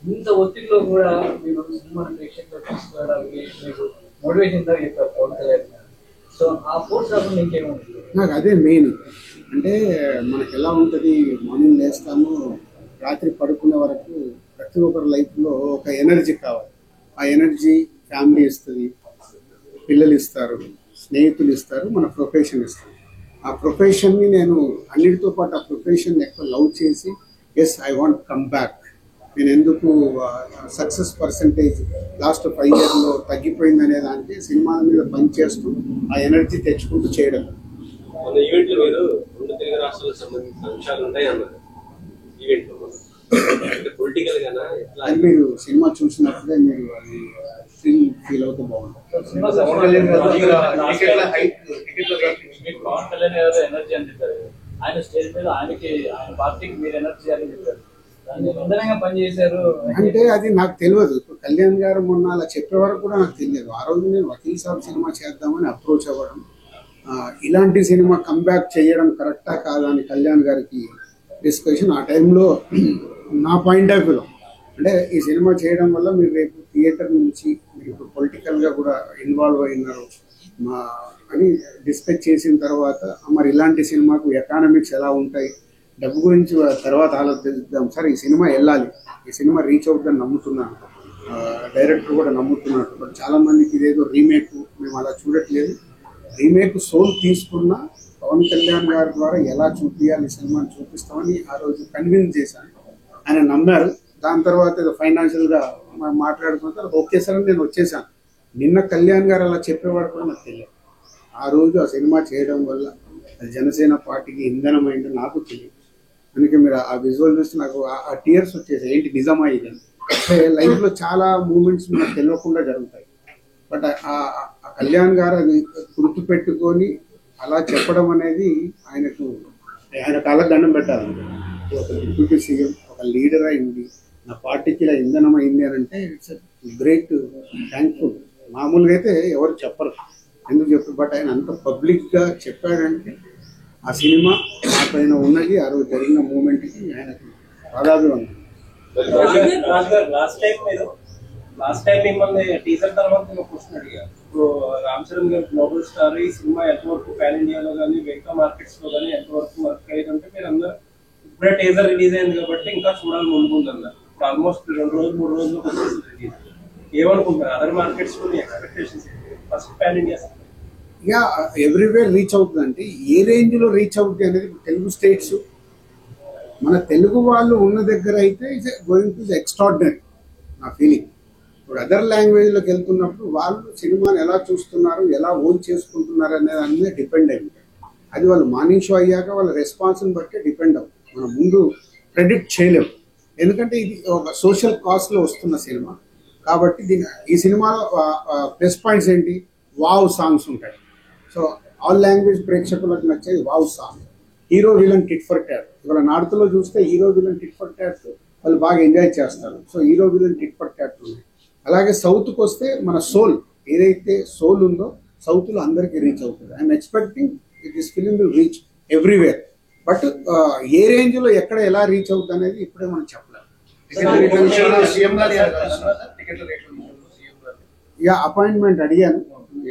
ఇంత ఒత్తిడిలో కూడా మీరు సినిమాని ప్రేక్షకులు తీసుకోవడానికి మీకు మోటివేషన్ చెప్పారు పవన్ కళ్యాణ్. సో ఆ ఫోర్స్ కాకుండా ఇంకేముంది? నాకు అదే మెయిన్. అంటే మనకు ఎలా ఉంటుంది, మార్నింగ్ లేస్తాము, రాత్రి పడుకునే వరకు ప్రతి ఒక్కరి లైఫ్లో ఒక ఎనర్జీ కావాలి. ఆ ఎనర్జీ ఫ్యామిలీ ఇస్తుంది, పిల్లలు ఇస్తారు, స్నేహితులు ఇస్తారు, మన ప్రొఫెషన్ ఇస్తారు. ఆ ప్రొఫెషన్ని నేను అన్నిటితో పాటు ఆ ప్రొఫెషన్ ఎక్కువ లవ్ చేసి yes I want come back. నేను ఎందుకు సక్సెస్ పర్సంటేజ్ లాస్ట్ 5 yearsలో తగ్గిపోయింది అనే దానికి సినిమాల మీద పనిచేస్తూ ఆ ఎనర్జీ తెచ్చుకుంటూ చేయడం. మన ఈవెంట్లో మీరు 2 తెలుగు రాష్ట్రాలకు సంబంధించిన అంశాలు ఉంటాయి అన్నారు. ఈవెంట్లో అంటే పొలిటికల్ గానా అది మీరు సినిమా చూసినప్పుడే మీరు అది ఫీల్ అవుతూ బాగుంటుంది. పవన్ కళ్యాణ్ గారు ఎనర్జీ అని చెప్పారు. ఆయన స్టేజ్ మీద ఆయన పార్టీకి మీరు ఎనర్జీ అని చెప్పారు. అంటే అది నాకు తెలియదు. ఇప్పుడు కళ్యాణ్ గారు మొన్న అలా చెప్పే వరకు కూడా నాకు తెలియదు. ఆ రోజు నేను వకీల్ సాబ్ సినిమా చేద్దామని అప్రోచ్ అవ్వడం, ఇలాంటి సినిమా కంబ్యాక్ చేయడం కరెక్టా కాదా అని కళ్యాణ్ గారికి డిస్కషన్. ఆ టైంలో నా పాయింట్ ఆఫ్ వ్యూలో అంటే ఈ సినిమా చేయడం వల్ల మీరు రేపు థియేటర్ నుంచి మీరు ఇప్పుడు పొలిటికల్గా కూడా ఇన్వాల్వ్ అయినారు అని డిస్కస్ చేసిన తర్వాత, మరి ఇలాంటి సినిమాకు ఎకానమిక్స్ ఎలా ఉంటాయి, డబ్బు గురించి తర్వాత ఆలోచిద్దాం సార్. ఈ సినిమా వెళ్ళాలి, ఈ సినిమా రీచ్ అవుతుందని నమ్ముతున్నాను, డైరెక్టర్ కూడా నమ్ముతున్నాడు. బట్ చాలామందికి ఇదేదో రీమేక్, మేము అలా చూడట్లేదు. రీమేక్ సోల్ తీసుకున్న పవన్ కళ్యాణ్ గారి ద్వారా ఎలా చూపించాలి సినిమాని చూపిస్తామని ఆ రోజు కన్విన్స్ చేశాను. ఆయన నమ్మారు. దాని తర్వాత ఏదో ఫైనాన్షియల్గా మాట్లాడుకున్న తర్వాత ఓకే సార్ అని నేను వచ్చేసాను. నిన్న కళ్యాణ్ గారు అలా చెప్పేవాడు కూడా నాకు తెలియదు. ఆ రోజు ఆ సినిమా చేయడం వల్ల అది జనసేన పార్టీకి ఇంధనమైంది నాకు తెలియదు. అందుకే మీరు ఆ విజువల్ చూస్తే నాకు ఆ టీయర్స్ వచ్చేసాయి. ఏంటి నిజమా ఇది అంటే లైఫ్లో చాలా మూమెంట్స్ మనకు తెలియకుండా జరుగుతాయి. బట్ ఆ కళ్యాణ్ గారు అది గుర్తుపెట్టుకొని అలా చెప్పడం అనేది ఆయన కాళ్ళకు దండం పెట్టాలి. ఒక డిప్యూటీ సీఎం, ఒక లీడర్ అయింది, నా పార్టీకి ఇలా ఇంధనం అయింది అని అంటే ఇట్స్ గ్రేట్, థ్యాంక్ఫుల్. మామూలుగా అయితే ఎవరు చెప్పరు, ఎందుకు చెప్పరు. బట్ ఆయన అంత పబ్లిక్గా చెప్పాడంటే ఆ సినిమా నా పైన ఉన్నది, ఆ రోజు జరిగిన మూమెంట్కి ఆయనకి పాదాభివందనం. లాస్ట్ టైం మిమ్మల్ని టీజర్ తర్వాత నేను క్వశ్చన్ అడిగా. ఇప్పుడు రామ్ చరణ్ గారు గ్లోబల్ స్టార్, ఈ సినిమా ఎంతవరకు పాన్ ఇండియాలో కానీ మిగతా మార్కెట్స్ లో కానీ ఎంతవరకు వర్క్ అయ్యిందంటే మీరు అందరూ ఇప్పుడే టీజర్ రిలీజ్ అయింది కాబట్టి ఇంకా చూడాలి ముందు అన్నారు. ఇప్పుడు ఆల్మోస్ట్ 2 రోజులు 3 రోజులు వచ్చేసింది రిలీజ్. ఏమనుకుంటారు అదర్ మార్కెట్స్ లో ఎక్స్పెక్టేషన్స్ ఫస్ట్ పాన్ ఇండియా? ఇక ఎవ్రీవేర్ రీచ్ అవుతుందంటే ఏ రేంజ్ లో రీచ్ అవుతుంది అనేది తెలుగు స్టేట్స్ మన తెలుగు వాళ్ళు ఉన్న దగ్గర అయితే ఇట్స్ గోయింగ్ టు ఎక్స్ట్రాడినరీ నా ఫీలింగ్. ఇప్పుడు అదర్ లాంగ్వేజ్లోకి వెళ్తున్నప్పుడు వాళ్ళు సినిమాని ఎలా చూస్తున్నారు, ఎలా ఓన్ చేసుకుంటున్నారు అనేది దాని మీద డిపెండ్ అయి ఉంటాయి. అది వాళ్ళు మార్నింగ్ షో అయ్యాక వాళ్ళ రెస్పాన్స్ని బట్టి డిపెండ్ అవుతుంది. మనం ముందు ప్రెడిక్ట్ చేయలేము, ఎందుకంటే ఇది ఒక సోషల్ కాస్ట్లో వస్తున్న సినిమా కాబట్టి. ఈ సినిమాలో ప్లస్ పాయింట్స్ ఏంటి, వావ్ సాంగ్స్ ఉంటాయి. సో ఆల్ లాంగ్వేజ్ ప్రేక్షకులకు నచ్చేది wow song. Hero villain tit for tat. ఇవాళ నార్త్లో చూస్తే hero villain tit for tat వాళ్ళు బాగా ఎంజాయ్ చేస్తారు. So hero villain tit for tat ఉన్నాయి. అలాగే సౌత్కి వస్తే మన సోల్ ఏదైతే సోల్ ఉందో సౌత్లో అందరికీ రీచ్ అవుతుంది. I'm expecting this film will reach everywhere. But ఏ రేంజ్లో ఎక్కడ ఎలా రీచ్ అవుతుంది అనేది ఇప్పుడే మనం చెప్పలేము. ఇక అపాయింట్మెంట్ అడిగాను,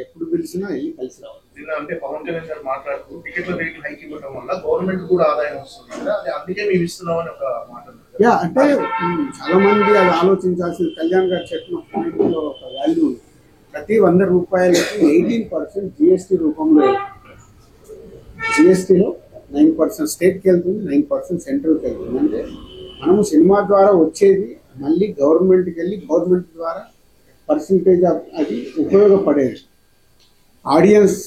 ఎప్పుడు పిలిచినా వెళ్ళి కలిసి రావాలి. అంటే పవన్ కళ్యాణ్ గారు మాట్లాడుతూ టికెట్ల రేట్లు హైక్ ఇవ్వడం వల్ల గవర్నమెంట్ కూడా ఆదాయం వస్తుంది కదా, అది అందుకే మేము ఇస్తున్నామని ఒక మాట. అంటే చాలా మంది అది ఆలోచించాల్సింది. కళ్యాణ్ గారు చెప్పిన పాయింట్ లో ఒక వాల్యూ ఉంది. ప్రతి 100 రూపాయలకి 18% జిఎస్టీ రూపంలో, జిఎస్టీలో 9% స్టేట్కి వెళ్తుంది, 9% సెంట్రల్కి వెళ్తుంది. అంటే మనము సినిమా ద్వారా వచ్చేది మళ్ళీ గవర్నమెంట్కి వెళ్ళి గవర్నమెంట్ ద్వారా పర్సంటేజ్ అది ఉపయోగపడేది. ఆడియన్స్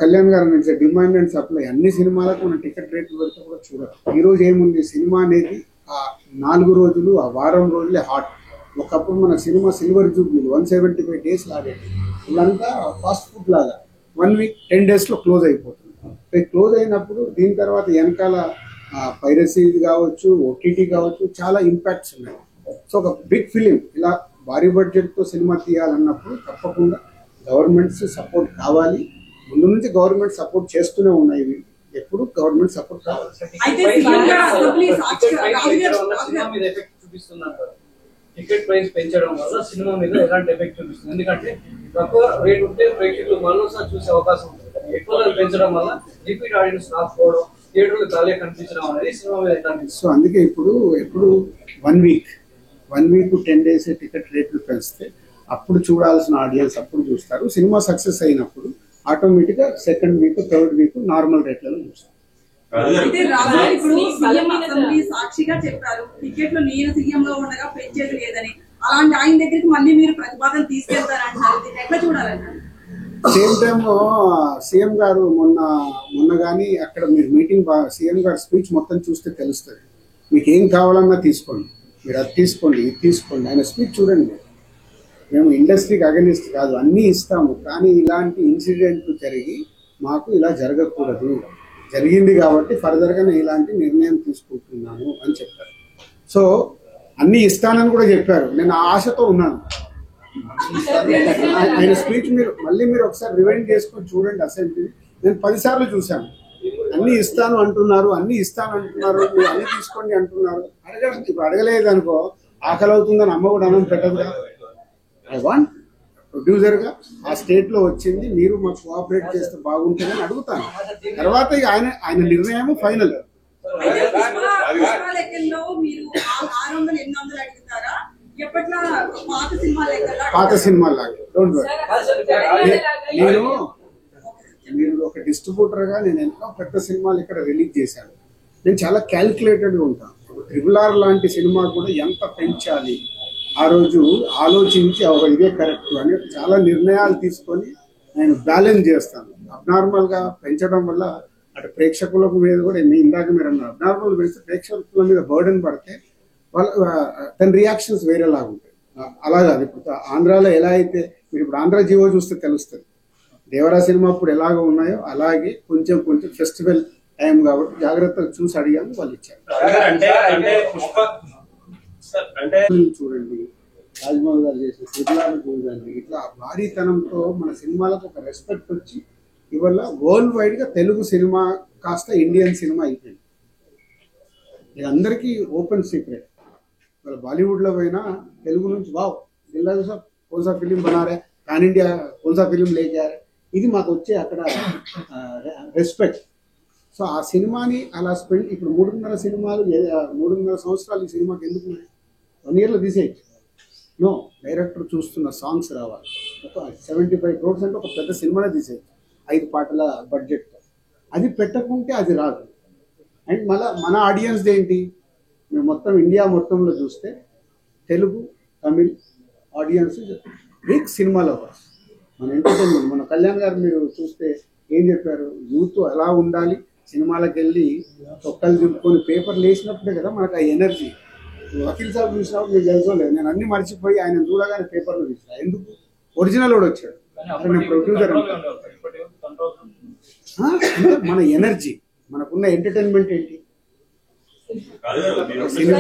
కళ్యాణ్ గారు నడిచే డిమాండ్ అండ్ సప్లై అన్ని సినిమాలకు మన టికెట్ రేట్లు పెడితే కూడా చూడాలి. ఈరోజు ఏముంది, సినిమా అనేది ఆ 4 రోజులు ఆ వారం రోజులే హాట్. ఒకప్పుడు మన సినిమా సిల్వర్ జూబ్లీలు 175 డేస్ లాగేది. ఇదంతా ఫాస్ట్ ఫుడ్ లాగా 1 వీక్ 10 డేస్లో క్లోజ్ అయిపోతుంది. క్లోజ్ అయినప్పుడు దీని తర్వాత వెనకాల పైరసీ కావచ్చు, ఓటీటీ కావచ్చు, చాలా ఇంపాక్ట్స్ ఉన్నాయి. సో ఒక బిగ్ ఫిలిం ఇలా భారీ బడ్జెట్తో సినిమా తీయాలన్నప్పుడు తప్పకుండా గవర్నమెంట్స్ సపోర్ట్ కావాలి. ముందు నుంచి గవర్నమెంట్ సపోర్ట్ చేస్తూనే ఉన్నాయి. ఎప్పుడు గవర్నమెంట్ సపోర్ట్ కావాలి. టికెట్ ప్రైస్ పెంచడం వల్ల సినిమా మీద ఎలాంటి ఎఫెక్ట్ చూపిస్తుంది? ఎందుకంటే తక్కువ రేట్ ఉంటే ప్రేక్షకులు మరోసారి చూసే అవకాశం ఉంటుంది. ఎక్కువ పెంచడం వల్ల రిపీట్ ఆడియన్స్ రాకపోవడం, థియేటర్లు ఖాళీ కనిపించడం అనేది సినిమా మీద ఎలాంటి. సో అందుకే ఎప్పుడు 1 వీక్ 10 డేస్ టికెట్ రేట్లు పెంచితే అప్పుడు చూడాల్సిన ఆడియన్స్ అప్పుడు చూస్తారు. సినిమా సక్సెస్ అయినప్పుడు ఆటోమేటిక్గా 2nd week 3rd week normal రేట్లలో చూస్తారు. సాక్షిగా చెప్పారు టికెట్లు నేను సీఎం లో ఉండగా పెంచేది లేదని. అలాంటి ఆయన దగ్గరికి మళ్ళీ మీరు ప్రతిపాదన తీసుకెళ్తారంటారు, దీన్ని ఎట్లా చూడాలంటారు? సేమ్ టైమ్ సీఎం గారు మొన్న కానీ అక్కడ మీరు మీటింగ్ సీఎం గారు స్పీచ్ మొత్తం చూస్తే తెలుస్తుంది. మీకు ఏం కావాలన్నా తీసుకోండి, మీరు అది తీసుకోండి, ఇది తీసుకోండి. ఆయన స్పీచ్ చూడండి. మేము ఇండస్ట్రీకి అగెనిస్ట్ కాదు, అన్నీ ఇస్తాము, కానీ ఇలాంటి ఇన్సిడెంట్లు జరిగి మాకు ఇలా జరగకూడదు, జరిగింది కాబట్టి ఫర్దర్గా నేను ఇలాంటి నిర్ణయం తీసుకుంటున్నాను అని చెప్పారు. సో అన్నీ ఇస్తానని కూడా చెప్పారు. నేను ఆ ఆశతో ఉన్నాను. ఆయన స్పీచ్ మీరు ఒకసారి రివైండ్ చేసుకొని చూడండి. అసెంబ్లీ నేను 10 సార్లు చూశాను. అన్నీ ఇస్తాను అంటున్నారు, అన్నీ మీరు అన్నీ తీసుకోండి అంటున్నారు. ఇప్పుడు అడగలేదు అనుకో, ఆకలి అవుతుందని అమ్మ కూడా అన్నం పెట్టదుగా. ఐ వాంట్ ప్రొడ్యూసర్గా ఆ స్టేట్లో వచ్చింది, మీరు మాకు కోఆపరేట్ చేస్తే బాగుంటుందని అడుగుతాను. తర్వాత ఇక ఆయన నిర్ణయం ఫైనల్. పాత సినిమాలాగా డోంట్ వరీ. మీరు ఒక డిస్ట్రిబ్యూటర్గా నేను ఎన్నో పెద్ద సినిమాలు ఇక్కడ రిలీజ్ చేశాను. నేను చాలా క్యాల్కులేటెడ్గా ఉంటాను. RRR లాంటి సినిమా కూడా ఎంత పెంచాలి ఆ రోజు ఆలోచించి ఇదే కరెక్ట్ అని చాలా నిర్ణయాలు తీసుకొని నేను బ్యాలెన్స్ చేస్తాను. అబ్నార్మల్గా పెంచడం వల్ల అటు ప్రేక్షకుల మీద కూడా ఇందాక మీరు అన్నారు, అబ్నార్మల్ పెంచితే ప్రేక్షకుల మీద బర్డెన్ పడితే తన రియాక్షన్స్ వేరేలాగా ఉంటాయి. అలాగా ఇప్పుడు ఆంధ్రాలో ఎలా అయితే మీరు ఇప్పుడు ఆంధ్ర జీవో చూస్తే తెలుస్తుంది. దేవరా సినిమా అప్పుడు ఎలాగ ఉన్నాయో అలాగే కొంచెం ఫెస్టివల్ టైం కాబట్టి జాగ్రత్తగా చూసి అడిగాము, వాళ్ళు ఇచ్చారు. చూడండి, రాజమౌళి గారు చేసిన సినిమాలు చూడండి. ఇట్లా భారీతనంతో మన సినిమాలకు ఒక రెస్పెక్ట్ వచ్చి ఇవాళ వరల్డ్ వైడ్ గా తెలుగు సినిమా కాస్త ఇండియన్ సినిమా అయిపోయింది. ఇది అందరికీ ఓపెన్ సీక్రెట్. ఇవాళ బాలీవుడ్ లో పోయినా తెలుగు నుంచి వావ్ దిల్రాజు సాబ్ కौन सा ఫిలిం బనా రहे పాన్ ఇండియా कौन सा ఫిలిం లేకే ఆ రहे ఇది మాకు వచ్చే అక్కడ రెస్పెక్ట్. సో ఆ సినిమాని అలా స్పెండ్ ఇప్పుడు 3.5 సంవత్సరాలు ఈ సినిమాకి ఎందుకు 1 yearలో తీసేయచ్చు. నో, డైరెక్టర్ చూస్తున్న సాంగ్స్ రావాలి. ఒక 75 crores అంటే ఒక పెద్ద సినిమానే తీసేయచ్చు 5 పాటల బడ్జెట్తో. అది పెట్టకుంటే అది రాదు. అండ్ మళ్ళీ మన ఆడియన్స్ ఏంటి, మేము మొత్తం ఇండియా మొత్తంలో చూస్తే Telugu Tamil audience big cinema lovers. మన ఎంటర్టైన్మెంట్ మన కళ్యాణ్ గారు మీరు చూస్తే ఏం చెప్పారు, యూత్ ఎలా ఉండాలి, సినిమాలకు వెళ్ళి చొక్కలు దింపుకొని పేపర్లు వేసినప్పుడే కదా మనకు ఆ ఎనర్జీ. వకీల్ సాబ్ చూసినప్పుడు మీకు తెలుసుకోలేదు, నేను అన్ని మర్చిపోయి ఆయన చూడగానే పేపర్లు తీసిన. ఎందుకు, ఒరిజినల్ కూడా వచ్చాడు, నేను ప్రొడ్యూసర్. మన ఎనర్జీ, మనకున్న ఎంటర్టైన్మెంట్ ఏంటి, సినిమా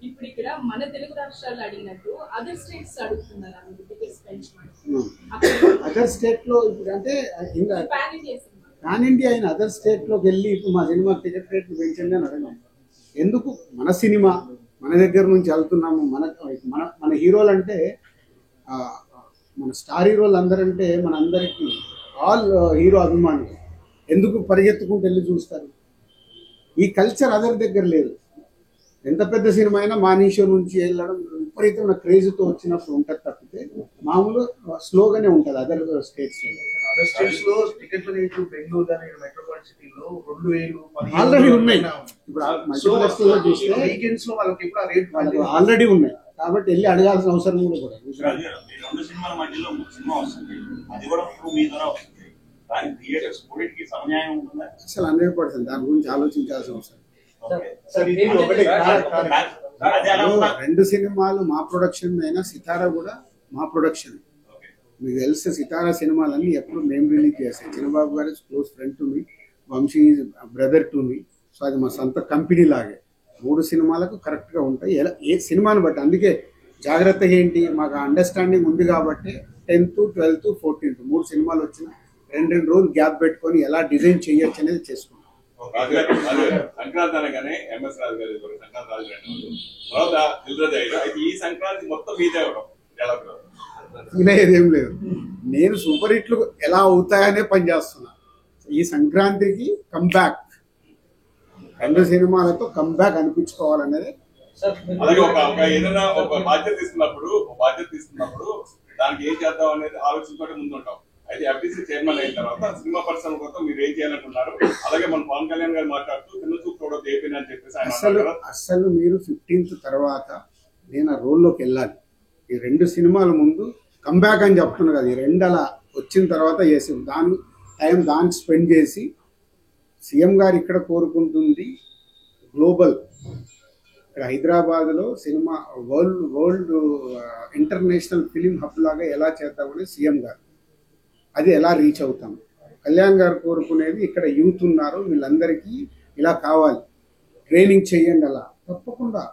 ఇప్పుడు ఇక్కడ మన తెలుగు రాష్ట్రాలు అడిగినట్టు అదర్ స్టేట్స్ అడుగుతున్నారు. అదర్ స్టేట్ లో ఇప్పుడు అంటే పాన్ ఇండియా అయిన అదర్ స్టేట్ లోకి వెళ్ళి ఇప్పుడు మా సినిమా టికెట్ రేట్లు పెంచండి అని అడగం. ఎందుకు, మన సినిమా మన దగ్గర నుంచి వెళ్తున్నాము. మన హీరోలు అంటే మన స్టార్ హీరోలు అందరంటే మన అందరికీ ఆల్ హీరో అభిమానులు. ఎందుకు పరిగెత్తుకుంటూ వెళ్ళి చూస్తారు. ఈ కల్చర్ అదర్ దగ్గర లేదు. ఎంత పెద్ద సినిమా అయినా మానీషో నుంచి వెళ్ళడం విపరీతమైన క్రేజ్తో వచ్చినప్పుడు ఉంటుంది తప్పితే మామూలు స్లోగానే ఉంటుంది అదర్ స్టేట్స్ లో. అదర్ స్టేట్స్ లో టికెట్ల రేట్లు బెంగళూరు కానీ మెట్రోపాలిటన్ సిటీలో 2000 ఆల్రెడీ ఉన్నాయి. ఇప్పుడు మల్టీప్లెక్స్ లో చూస్తే వీకెండ్స్ లో వాళ్ళకి ఇప్పుడు ఆ రేట్ ఆల్రెడీ ఉన్నాయి కాబట్టి వెళ్ళి అడగాల్సిన అవసరం కూడా. 2 సినిమాల మధ్యలో సినిమా వస్తుంది, అది కూడా మీ ద్వారా వస్తుంది. దాని థియేటర్స్ కొన్నిటికి సమన్యాయం ఉంటుందా? అసలు 100% దాని గురించి ఆలోచించాల్సిన అవసరం. 2 సినిమాలు మా ప్రొడక్షన్ అయినా సితారా కూడా మా ప్రొడక్షన్. మీకు తెలిస్తే సితారా సినిమాలన్నీ ఎప్పుడు మేము రిలీజ్ చేస్తాం. Chinnababu garu close friend to me, Vamshi brother to me. So అది మా సొంత కంపెనీ లాగే. 3 సినిమాలకు కరెక్ట్గా ఉంటాయి ఏ సినిమాని బట్టి. అందుకే జాగ్రత్తగా ఏంటి, మాకు అండర్స్టాండింగ్ ఉంది కాబట్టి 10th, 12th, 14th 3 సినిమాలు వచ్చిన 2 రోజులు గ్యాప్ పెట్టుకొని ఎలా డిజైన్ చేయొచ్చు అనేది చేసుకుంటాం. సంక్రాంతి అనగానే ఎంఎస్ రాజు గారి సంక్రాంతి రాజు గారి తర్వాత దిల్రాజు అయ్యారు. అయితే ఈ సంక్రాంతి మొత్తం మీదే ఇలా ఏదేం లేదు, నేను సూపర్ హిట్లు ఎలా అవుతాయనే పనిచేస్తున్నా. ఈ సంక్రాంతికి కంబ్యాక్ 2 సినిమాలతో కంబ్యాక్ అనిపించుకోవాలనేది. అలాగే ఏదైనా ఒక బాధ్యత తీసుకున్నప్పుడు దానికి ఏం చేద్దాం అనేది ఆలోచించుకుంటే ముందు ఉంటాం. అయితే ఎఫ్డీసీ చైర్మన్ అయిన తర్వాత సినిమా పరిశ్రమ కోసం మీరు ఏం చేయాలనుకున్నారు? అలాగే మన పవన్ కళ్యాణ్ గారు మాట్లాడుతూ చిన్న చూపు చూడదు ఏపీ అని చెప్పేసి అసలు మీరు 15th తర్వాత నేను ఆ రోల్లోకి వెళ్ళాలి. ఈ 2 సినిమాల ముందు కంబ్యాక్ అని చెప్తున్నా కదా, ఈ 2 అలా వచ్చిన తర్వాత చేసి దాన్ని స్పెండ్ చేసి సీఎం గారు ఇక్కడ కోరుకుంటుంది గ్లోబల్, ఇక్కడ హైదరాబాద్లో cinema world international film hub లాగా ఎలా చేద్దామని సీఎం గారు, అది ఎలా రీచ్ అవుతాం. కళ్యాణ్ గారు కోరుకునేది ఇక్కడ యూత్ ఉన్నారు, వీళ్ళందరికీ ఇలా కావాలి, ట్రైనింగ్ చేయండి. అలా తప్పకుండా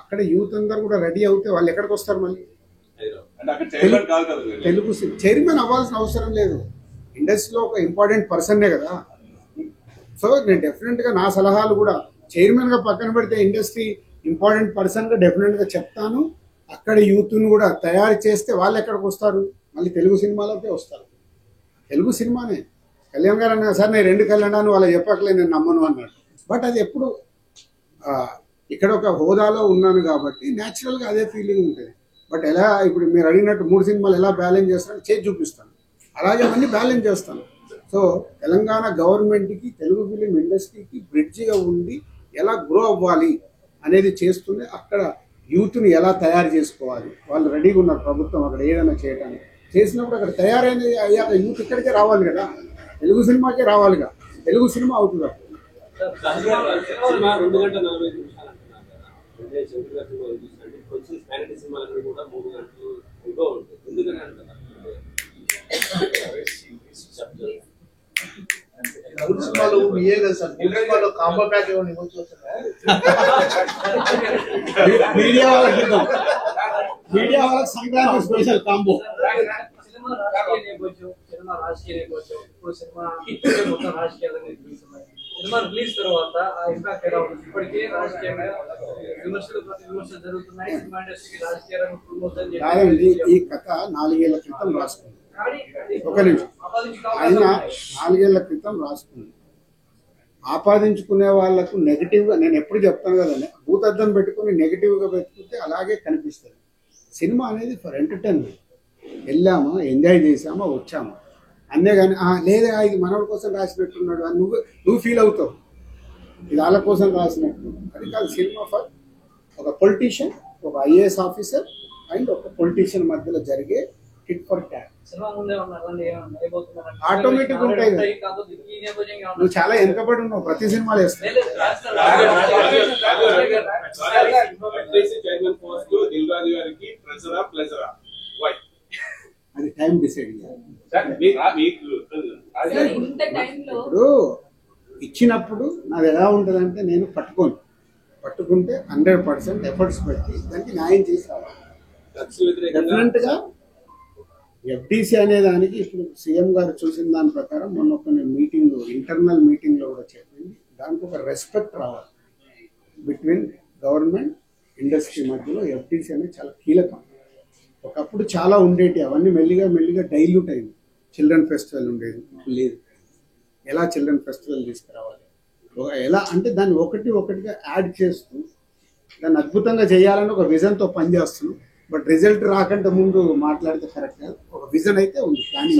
అక్కడ యూత్ అందరు కూడా రెడీ అవుతే వాళ్ళు ఎక్కడికి వస్తారు? మళ్ళీ తెలుగు చైర్మన్ అవ్వాల్సిన అవసరం లేదు, ఇండస్ట్రీలో ఒక ఇంపార్టెంట్ పర్సన్నే కదా. సో నేను డెఫినెట్గా నా సలహాలు కూడా చైర్మన్గా పక్కన పెడితే ఇండస్ట్రీ ఇంపార్టెంట్ పర్సన్గా డెఫినెట్గా చెప్తాను. అక్కడ యూత్ను కూడా తయారు చేస్తే వాళ్ళు ఎక్కడికి వస్తారు? మళ్ళీ తెలుగు సినిమాలోకే వస్తారు. తెలుగు సినిమానే. కళ్యాణ్ గారు అన్నా సార్ నేను 2 కళ్యాణాన్ని వాళ్ళు చెప్పట్లేదు, నేను నమ్మను అన్నాడు. బట్ అది ఎప్పుడు ఇక్కడ ఒక హోదాలో ఉన్నాను కాబట్టి న్యాచురల్గా అదే ఫీలింగ్ ఉంటుంది. బట్ ఎలా ఇప్పుడు మీరు అడిగినట్టు 3 సినిమాలు ఎలా బ్యాలెన్స్ చేస్తారో చేసి చూపిస్తాను, అలాగే అన్నీ బ్యాలెన్స్ చేస్తాను. సో తెలంగాణ గవర్నమెంట్కి తెలుగు ఫిలిం ఇండస్ట్రీకి బ్రిడ్జిగా ఉండి ఎలా గ్రో అవ్వాలి అనేది చేస్తూనే అక్కడ యూత్ని ఎలా తయారు చేసుకోవాలి, వాళ్ళు రెడీగా ఉన్నారు ప్రభుత్వం అక్కడ ఏదైనా చేయడానికి. చేసినప్పుడు అక్కడ తయారైన అయ్యాక యూత్ ఇక్కడికే రావాలి కదా, తెలుగు సినిమాకే రావాలిగా, తెలుగు సినిమా అవుతుంది. 2 గంటల 45 నిమిషాలు సినిమాలు కూడా 3 గంటలు ఎక్కువ ఉంటుంది. ఎందుకని అంటున్నారు? సినిమాలు మీయే కదా సార్, సినిమాలో కాంబో ప్యాక్ ఏమైనా ఇవ్వచ్చు మీడియా వాళ్ళకి సంక్రాంతి స్పెషల్ కాంబో. సినిమా రాజకీయ నేపథ్యం, ఇప్పుడు సినిమా మొత్తం రాజకీయాలని సినిమా రిలీజ్ తర్వాత ఆ ఇంపాక్ట్ ఎలా ఉంటుంది? ఇప్పటికే రాజకీయంగా విమర్శలు ప్రతి విమర్శలు జరుగుతున్నాయి. సినిమా ఇండస్ట్రీకి రాజకీయ రంగం ప్రమోషన్ కాదండి, ఈ కథ 4 ఏళ్ల క్రితం రాసుకుంది. ఒక నిమిషం, ఆయన 4 ఏళ్ల క్రితం రాసుకుంది. ఆపాదించుకునే వాళ్ళకు నెగిటివ్ గా, నేను ఎప్పుడు చెప్తాను కదండి, భూతద్దం పెట్టుకుని నెగిటివ్ గా పెట్టుకుంటే అలాగే కనిపిస్తుంది. సినిమా అనేది ఫర్ ఎంటర్టైన్మెంట్, వెళ్ళామా, ఎంజాయ్ చేసామా, వచ్చామా, అంతేగాని లేదా ఇది మనవాడి కోసం రాసినట్టున్నాడు అని నువ్వు ఫీల్ అవుతావు, ఇది వాళ్ళ కోసం రాసినట్టు. అది కాదు సినిమా. ఫర్ ఒక పొలిటీషియన్, ఒక IAS ఆఫీసర్ అండ్ ఒక పొలిటీషియన్ మధ్యలో జరిగే హిట్ ఫర్ ట్యాగ్. ఆటోమేటిక్ ఉంటాయి కదా. నువ్వు చాలా వెనకబడి ఉన్నావు, ప్రతి సినిమాలు వేస్తావు. అది టైం డిసైడ్ చేయాలి. ఇప్పుడు ఇచ్చినప్పుడు నాది ఎలా ఉంటుంది అంటే, నేను పట్టుకుంటే 100% ఎఫర్ట్స్ పెట్టి దానికి న్యాయం చేసి రావాలి. డెఫినెట్ గా FDC అనే దానికి ఇప్పుడు సీఎం గారు చూసిన దాని ప్రకారం మొన్న ఒక మీటింగ్, ఇంటర్నల్ మీటింగ్ లో కూడా చెప్పింది, దానికి ఒక రెస్పెక్ట్ రావాలి బిట్వీన్ గవర్నమెంట్ ఇండస్ట్రీ మధ్యలో. FDC అనేది చాలా కీలకం. ఒకప్పుడు చాలా ఉండేటి, అవన్నీ మెల్లిగా డైల్యూట్ అయింది. చిల్డ్రన్ ఫెస్టివల్ ఉండేది, లేదు. ఎలా చిల్డ్రన్ ఫెస్టివల్ తీసుకురావాలి, ఎలా అంటే దాన్ని ఒకటిగా యాడ్ చేస్తూ దాన్ని అద్భుతంగా చేయాలని ఒక విజన్తో పనిచేస్తున్నాం. బట్ రిజల్ట్ రాకంటే ముందు మాట్లాడితే కరెక్ట్ కాదు. ఒక విజన్ అయితే ఉంది. కానీ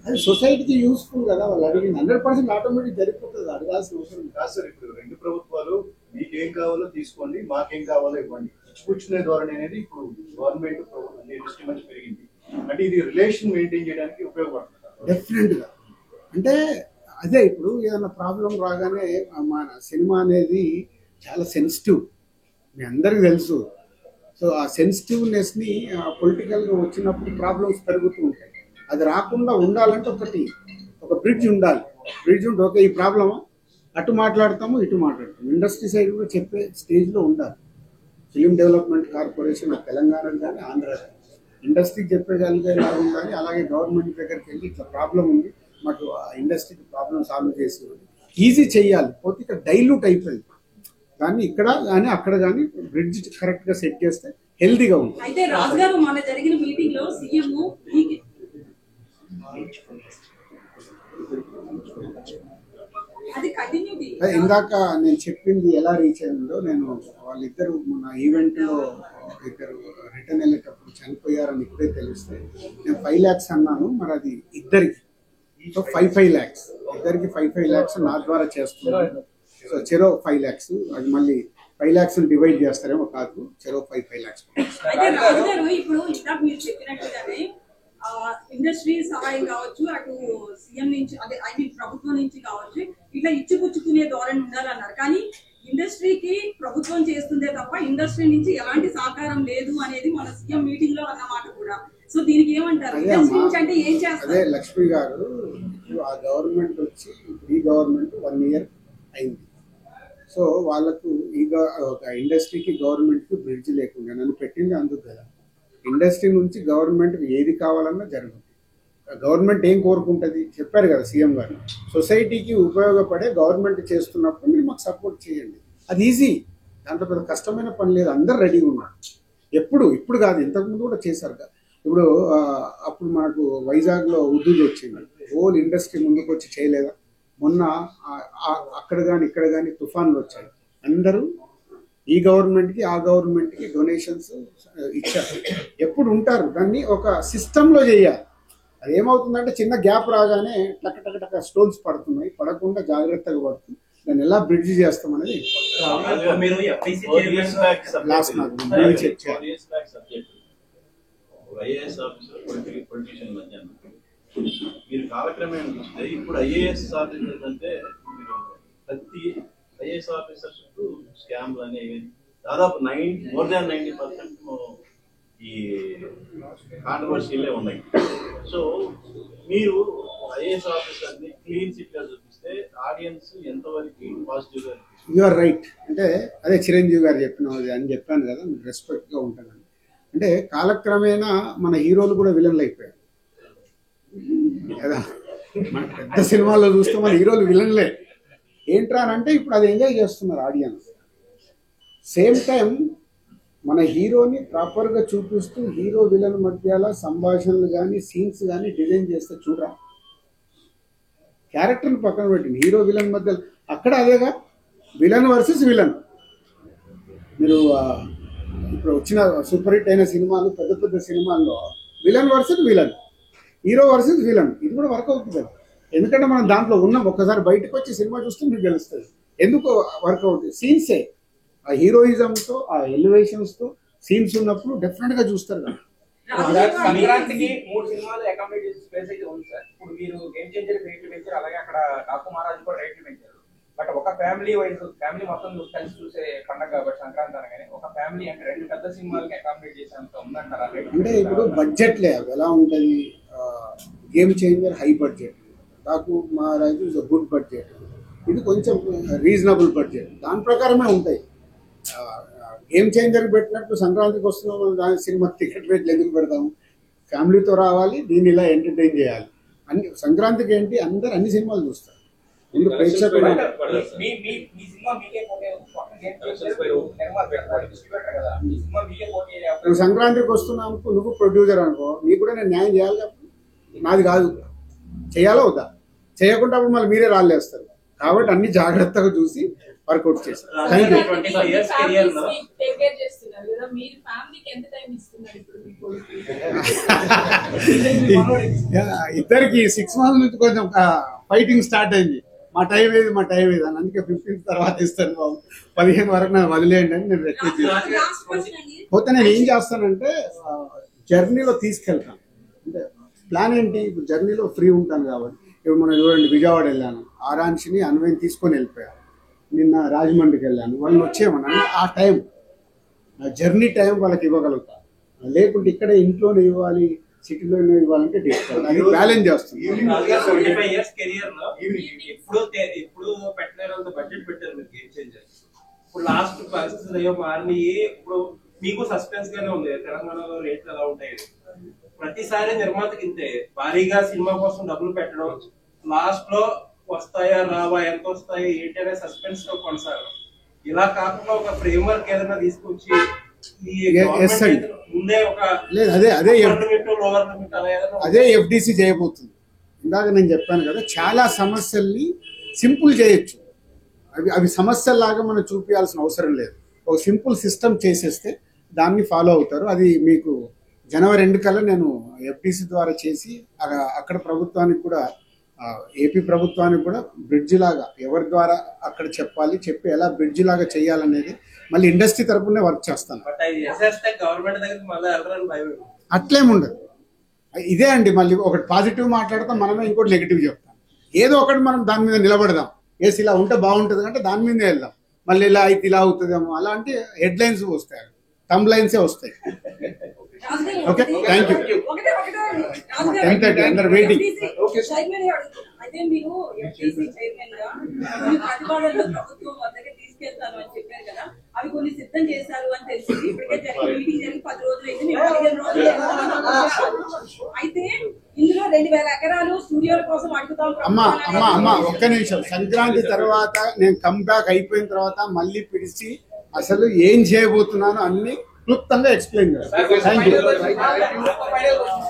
అది సొసైటీకి యూస్ఫుల్ కదా. వాళ్ళు అడిగింది 100% ఆటోమేటిక్ జరిగిపోతుంది, అడగాల్సిన అవసరం కాదు సార్. ఇప్పుడు 2 ప్రభుత్వాలు మీకేం కావాలో తీసుకోండి, మాకేం కావాలో ఇవ్వండి, ఇచ్చిపుచ్చుకునే ధోరణి అనేది ఇప్పుడు గవర్నమెంట్ ఇండస్ట్రీ మధ్య పెరిగింది. అంటే ఇది రిలేషన్ మెయింటైన్ చేయడానికి ఉపయోగపడుతుంది డెఫినెట్ గా. అంటే అదే ఇప్పుడు ఏదైనా ప్రాబ్లం రాగానే మన సినిమా అనేది చాలా సెన్సిటివ్, మీ అందరికి తెలుసు. సో ఆ సెన్సిటివ్నెస్ ని పొలిటికల్ గా వచ్చినప్పుడు ప్రాబ్లమ్స్ పెరుగుతూ ఉంటాయి. అది రాకుండా ఉండాలంటే ఒక బ్రిడ్జ్ ఉండాలి. బ్రిడ్జ్ ఉంటే ఓకే ఈ ప్రాబ్లమా, అటు మాట్లాడతాము ఇటు మాట్లాడతాము. ఇండస్ట్రీ సైడ్ కూడా చెప్పే స్టేజ్లో ఉండాలి. ఫిలిం డెవలప్మెంట్ కార్పొరేషన్ తెలంగాణకు కానీ ఆంధ్ర ఇండస్ట్రీకి చెప్పగలిగేలా ఉండాలి. అలాగే గవర్నమెంట్ దగ్గరికి వెళ్ళి ఇట్లా ప్రాబ్లం ఉంది, మాకు ఇండస్ట్రీకి ప్రాబ్లం సాల్వ్ చేసి ఈజీ చేయాలి. పోతే ఇక్కడ డైల్యూట్ అయిపోయింది. కానీ ఇక్కడ కానీ అక్కడ కానీ బ్రిడ్జ్ కరెక్ట్గా సెట్ చేస్తే హెల్తీగా ఉంటుంది. అయితే రాజు గారు మన జరిగిన మీటింగ్ లో సీఎం ఇందాక నేను చెప్పింది ఎలా రీచ్ అయిందో, నేను వాళ్ళిద్దరు మన ఈవెంట్ లో ఇద్దరు రిటర్న్ వెళ్ళేటప్పుడు చనిపోయారని ఇప్పుడే తెలిస్తే నేను 5 lakhs అన్నాను. మరి అది ఇద్దరికి 5 lakhs, ఇద్దరికి 5 lakhs నా ద్వారా చేస్తున్నాను. సో చెరో 5 lakhs, అది మళ్ళీ 5 lakhs డివైడ్ చేస్తారేమో కాదు, చెరో 5 lakhs. ఇప్పుడు ఇందాక మీరు చెప్పినట్టుగానే ఇండస్ట్రీ సహాయం కావచ్చు, అటు సీఎం నుంచి అదే ప్రభుత్వం నుంచి కావచ్చు, ఇట్లా ఇచ్చిపుచ్చుకునే ధోరణి ఉండాలన్నారు. కానీ ఇండస్ట్రీకి ప్రభుత్వం చేస్తుందే తప్ప ఇండస్ట్రీ నుంచి ఎలాంటి సహకారం లేదు అనేది మన సీఎం మీటింగ్ లో అన్నమాట కూడా. సో దీనికి ఏమంటారు? ఇండస్ట్రీ నుంచి అంటే ఏం చేస్తారు? అదే లక్ష్మి గారు, ఇప్పుడు ఆ గవర్నమెంట్ వచ్చి ఈ గవర్నమెంట్ 1 year అయింది. సో వాళ్ళకు ఒక ఇండస్ట్రీకి గవర్నమెంట్కి బ్రిడ్జ్ లేకుండా నన్ను పెట్టింది అందుకు కదా. ఇండస్ట్రీ నుంచి గవర్నమెంట్ ఏది కావాలన్నా జరుగుతుంది. గవర్నమెంట్ ఏం కోరుకుంటుంది చెప్పారు కదా సీఎం గారు, సొసైటీకి ఉపయోగపడే గవర్నమెంట్ చేస్తున్నప్పుడు మీరు మాకు సపోర్ట్ చేయండి. అది ఈజీ, దాంట్లో పెద్ద కష్టమైన పని లేదు. అందరు రెడీగా ఉన్నారు. ఇప్పుడు కాదు, ఇంతకుముందు కూడా చేశారు కదా. ఇప్పుడు అప్పుడు మనకు వైజాగ్లో ఉద్యోగం వచ్చింది, హోల్ ఇండస్ట్రీ ముందుకు వచ్చి చేయలేదా? మొన్న అక్కడ కానీ ఇక్కడ కానీ తుఫాన్లు వచ్చాయి. అందరూ ఈ గవర్నమెంట్కి ఆ గవర్నమెంట్కి డొనేషన్స్ ఇచ్చారు. ఎప్పుడు ఉంటారు, దాన్ని ఒక సిస్టంలో చేయాలి. అది ఏమవుతుందంటే చిన్న గ్యాప్ రాగానే టక స్టోన్స్ పడుతున్నాయి, పడకుండా జాగ్రత్తగా పడుతుంది. దాన్ని ఎలా బ్రిడ్జ్ చేస్తాం అనేది మీరు కాలక్రమేణా చూస్తే ఇప్పుడు IAS ఆఫీసర్స్ అంటే మీరు ప్రతి IAS ఆఫీసర్ చుట్టూ స్కామ్లు అనేవి దాదాపు more than 90% ఈ కాంట్రవర్సీలే ఉన్నాయి. సో మీరు IAS ఆఫీసర్ని క్లీన్ చిట్ గా చూపిస్తే ఆడియన్స్ ఎంతవరకు పాజిటివ్ గా? You are right. అంటే అదే చిరంజీవి గారు చెప్పినది అని చెప్పాను కదా, రెస్పెక్ట్గా ఉంటానని. అంటే కాలక్రమేణా మన హీరోలు కూడా విలన్లు అయిపోయారు కదా. మన పెద్ద సినిమాల్లో చూస్తే మన హీరోలు విలన్లే. ఏంట్రా అని అంటే ఇప్పుడు అది ఎంజాయ్ చేస్తున్నారు ఆడియన్స్. సేమ్ టైం మన హీరోని ప్రాపర్గా చూపిస్తూ హీరో విలన్ మధ్యలో సంభాషణలు కానీ సీన్స్ కానీ డిజైన్ చేస్తే చూడరా. క్యారెక్టర్ని పక్కన పెట్టింది, హీరో విలన్ మధ్య అక్కడ అదేగా విలన్ వర్సెస్ విలన్. మీరు ఇప్పుడు వచ్చిన సూపర్ హిట్ అయిన సినిమాలు, పెద్ద పెద్ద సినిమాల్లో villain versus villain, hero versus villain, ఇది కూడా వర్క్ అవుతుంది. ఎందుకంటే మనం దాంట్లో ఉన్నాం. ఒక్కసారి బయటకు వచ్చి సినిమా చూస్తే మీకు తెలుస్తుంది ఎందుకు వర్క్ అవుతుంది. సీన్సే ఆ హీరోయిజంతో ఆ ఎలివేషన్స్తో సీన్స్ ఉన్నప్పుడు డెఫినెట్గా చూస్తారు కదా. సంక్రాంతికి 3 సినిమాలు అకామిడేట్ చేసే స్పేస్ అయితే ఉంది సార్. ఇప్పుడు మీరు గేమ్ చేంజర్ రేట్లు పెంచారు, అలాగే అక్కడ డాకు మహారాజ్ కూడా రేట్లు పెంచారు. బట్ ఒక ఫ్యామిలీ మొత్తం కలిసి చూసే పండుగ కాబట్టి సంక్రాంతి అనగానే ఒక ఫ్యామిలీ అంటే 2 పెద్ద సినిమాలకి అకామిడేట్ చేసేంత ఉందంటారా? అంటే ఇప్పుడు బడ్జెట్లే అవి ఎలా ఉంటుంది. Game changer high budget, Daaku Maharaj is good budget, ఇది కొంచెం రీజనబుల్ బడ్జెట్, దాని ప్రకారమే ఉంటాయి. గేమ్ చేంజర్ పెట్టినట్టు సంక్రాంతికి వస్తున్నాం దాని సినిమా టికెట్ రేట్లు ఎందుకు పెడతాము? ఫ్యామిలీతో రావాలి, దీన్ని ఇలా ఎంటర్టైన్ చేయాలి. సంక్రాంతికి ఏంటి అందరు అన్ని సినిమాలు చూస్తారు. ఎందుకు ప్రేక్షకులు నువ్వు సంక్రాంతికి వస్తున్నావు అనుకో, నువ్వు ప్రొడ్యూసర్ అనుకో, నీకు కూడా నేను న్యాయం చేయాలి కాబట్టి నాది కాదు, చేయాలో వద్దా? చేయకుండా అప్పుడు మళ్ళీ మీరే రాళ్ళేస్తారు. కాబట్టి అన్ని జాగ్రత్తగా చూసి వర్కౌట్ చేస్తారు. ఇద్దరికి 6 months నుంచి కొంచెం ఫైటింగ్ స్టార్ట్ అయింది. మా టైం ఏది అని. అందుకే 15th తర్వాత ఇస్తాను బాబు, 15 వరకు నాకు వదిలేయండి అని నేను రిక్వెస్ట్ చేస్తాను. పోతే నేను ఏం చేస్తానంటే జర్నీలో తీసుకెళ్తాను. అంటే ప్లాన్ ఏంటి, ఇప్పుడు జర్నీలో ఫ్రీ ఉంటాను కాబట్టి. ఇప్పుడు మనం చూడండి, విజయవాడ వెళ్ళాను, ఆరాంశిని అన్వయం తీసుకొని వెళ్ళిపోయాను. నిన్న రాజమండ్రికి వెళ్ళాను, వాళ్ళు వచ్చేయమన్నా ఆ టైం జర్నీ టైం వాళ్ళకి ఇవ్వగలుగుతాను. లేకుంటే ఇక్కడ ఇంట్లోనే ఇవ్వాలి, సిటీలోనే ఇవ్వాలంటే డిఫికల్ట్. అది బ్యాలెన్స్ చేస్తుంది. ఇప్పుడు పెట్టలేనంత బడ్జెట్ పెట్టారు మీరు గేమ్ చేంజర్. ఇప్పుడు లాస్ట్ పరిస్థితులు ఏవో మారినాయి. ఇప్పుడు మీకు సస్పెన్స్ గానే ఉంది తెలంగాణలో రేట్లు ఎలా ఉంటాయి. ప్రతిసారి నిర్మాతకి ఇంతే భారీగా సినిమా కోసం డబ్బులు పెట్టడం, లాస్ట్ లో వస్తాయా రావా, ఎంత వస్తాయి ఏంటి అనే సస్పెన్స్ తో కొనసాగడం. ఇలా కాకుండా ఒక ఫ్రేమ్ వర్క్ ఏదైనా తీసుకొచ్చి అదే ఎఫ్డిసి చేయబోతుంది. ఇందాక నేను చెప్పాను కదా, చాలా సమస్యల్ని సింపుల్ చేయొచ్చు. అవి సమస్యల్లాగా మనం చూపించాల్సిన అవసరం లేదు. ఒక సింపుల్ సిస్టమ్ చేసేస్తే దాన్ని ఫాలో అవుతారు. అది మీకు జనవరి 2 కల్లా నేను ఎఫ్డిసి ద్వారా చేసి అక్కడ ప్రభుత్వానికి కూడా, ఏపీ ప్రభుత్వానికి కూడా బ్రిడ్జ్ లాగా ఎవరి ద్వారా అక్కడ చెప్పి ఎలా బ్రిడ్జ్ లాగా చేయాలనేది మళ్ళీ ఇండస్ట్రీ తరపునే వర్క్ చేస్తాను. అట్లేముండదు. ఇదే అండి, మళ్ళీ ఒకటి పాజిటివ్ మాట్లాడతాం మనమే, ఇంకోటి నెగిటివ్ చెప్తాం. ఏదో ఒకటి మనం దాని మీద నిలబడదాం. ఏసి ఇలా ఉంటే బాగుంటుంది అంటే దాని మీదే వెళ్దాం. మళ్ళీ ఇలా అయితే ఇలా అవుతుందేమో అలాంటి హెడ్లైన్స్ వస్తాయి, టమ్ లైన్సే వస్తాయి. Okay, thank you. 10:30 అందరు వెయిటింగ్. అయితే మీరు ఎఫ్టీసీ చైర్మన్ గా కొన్ని ప్రతిపాదనలు ప్రభుత్వం వద్దకే తీసుకెళ్తాను అని చెప్పారు కదా, అవి కొన్ని సిద్ధం చేశారు అని తెలిసింది. ఇప్పటికే మీటింగ్ జరిగి 10 రోజులు అయింది, 15 రోజులు. అయితే ఇందులో 2000 ఎకరాలు స్టూడియోల కోసం అడుగుతాం. అమ్మా ఒక్క నిమిషం. సంక్రాంతి తర్వాత నేను కంబ్యాక్ అయిపోయిన తర్వాత మళ్ళీ పిలిచి అసలు ఏం చేయబోతున్నానో అన్ని క్లుప్తంగా ఎక్స్ప్లెయిన్ చేస్తాను. Thank you.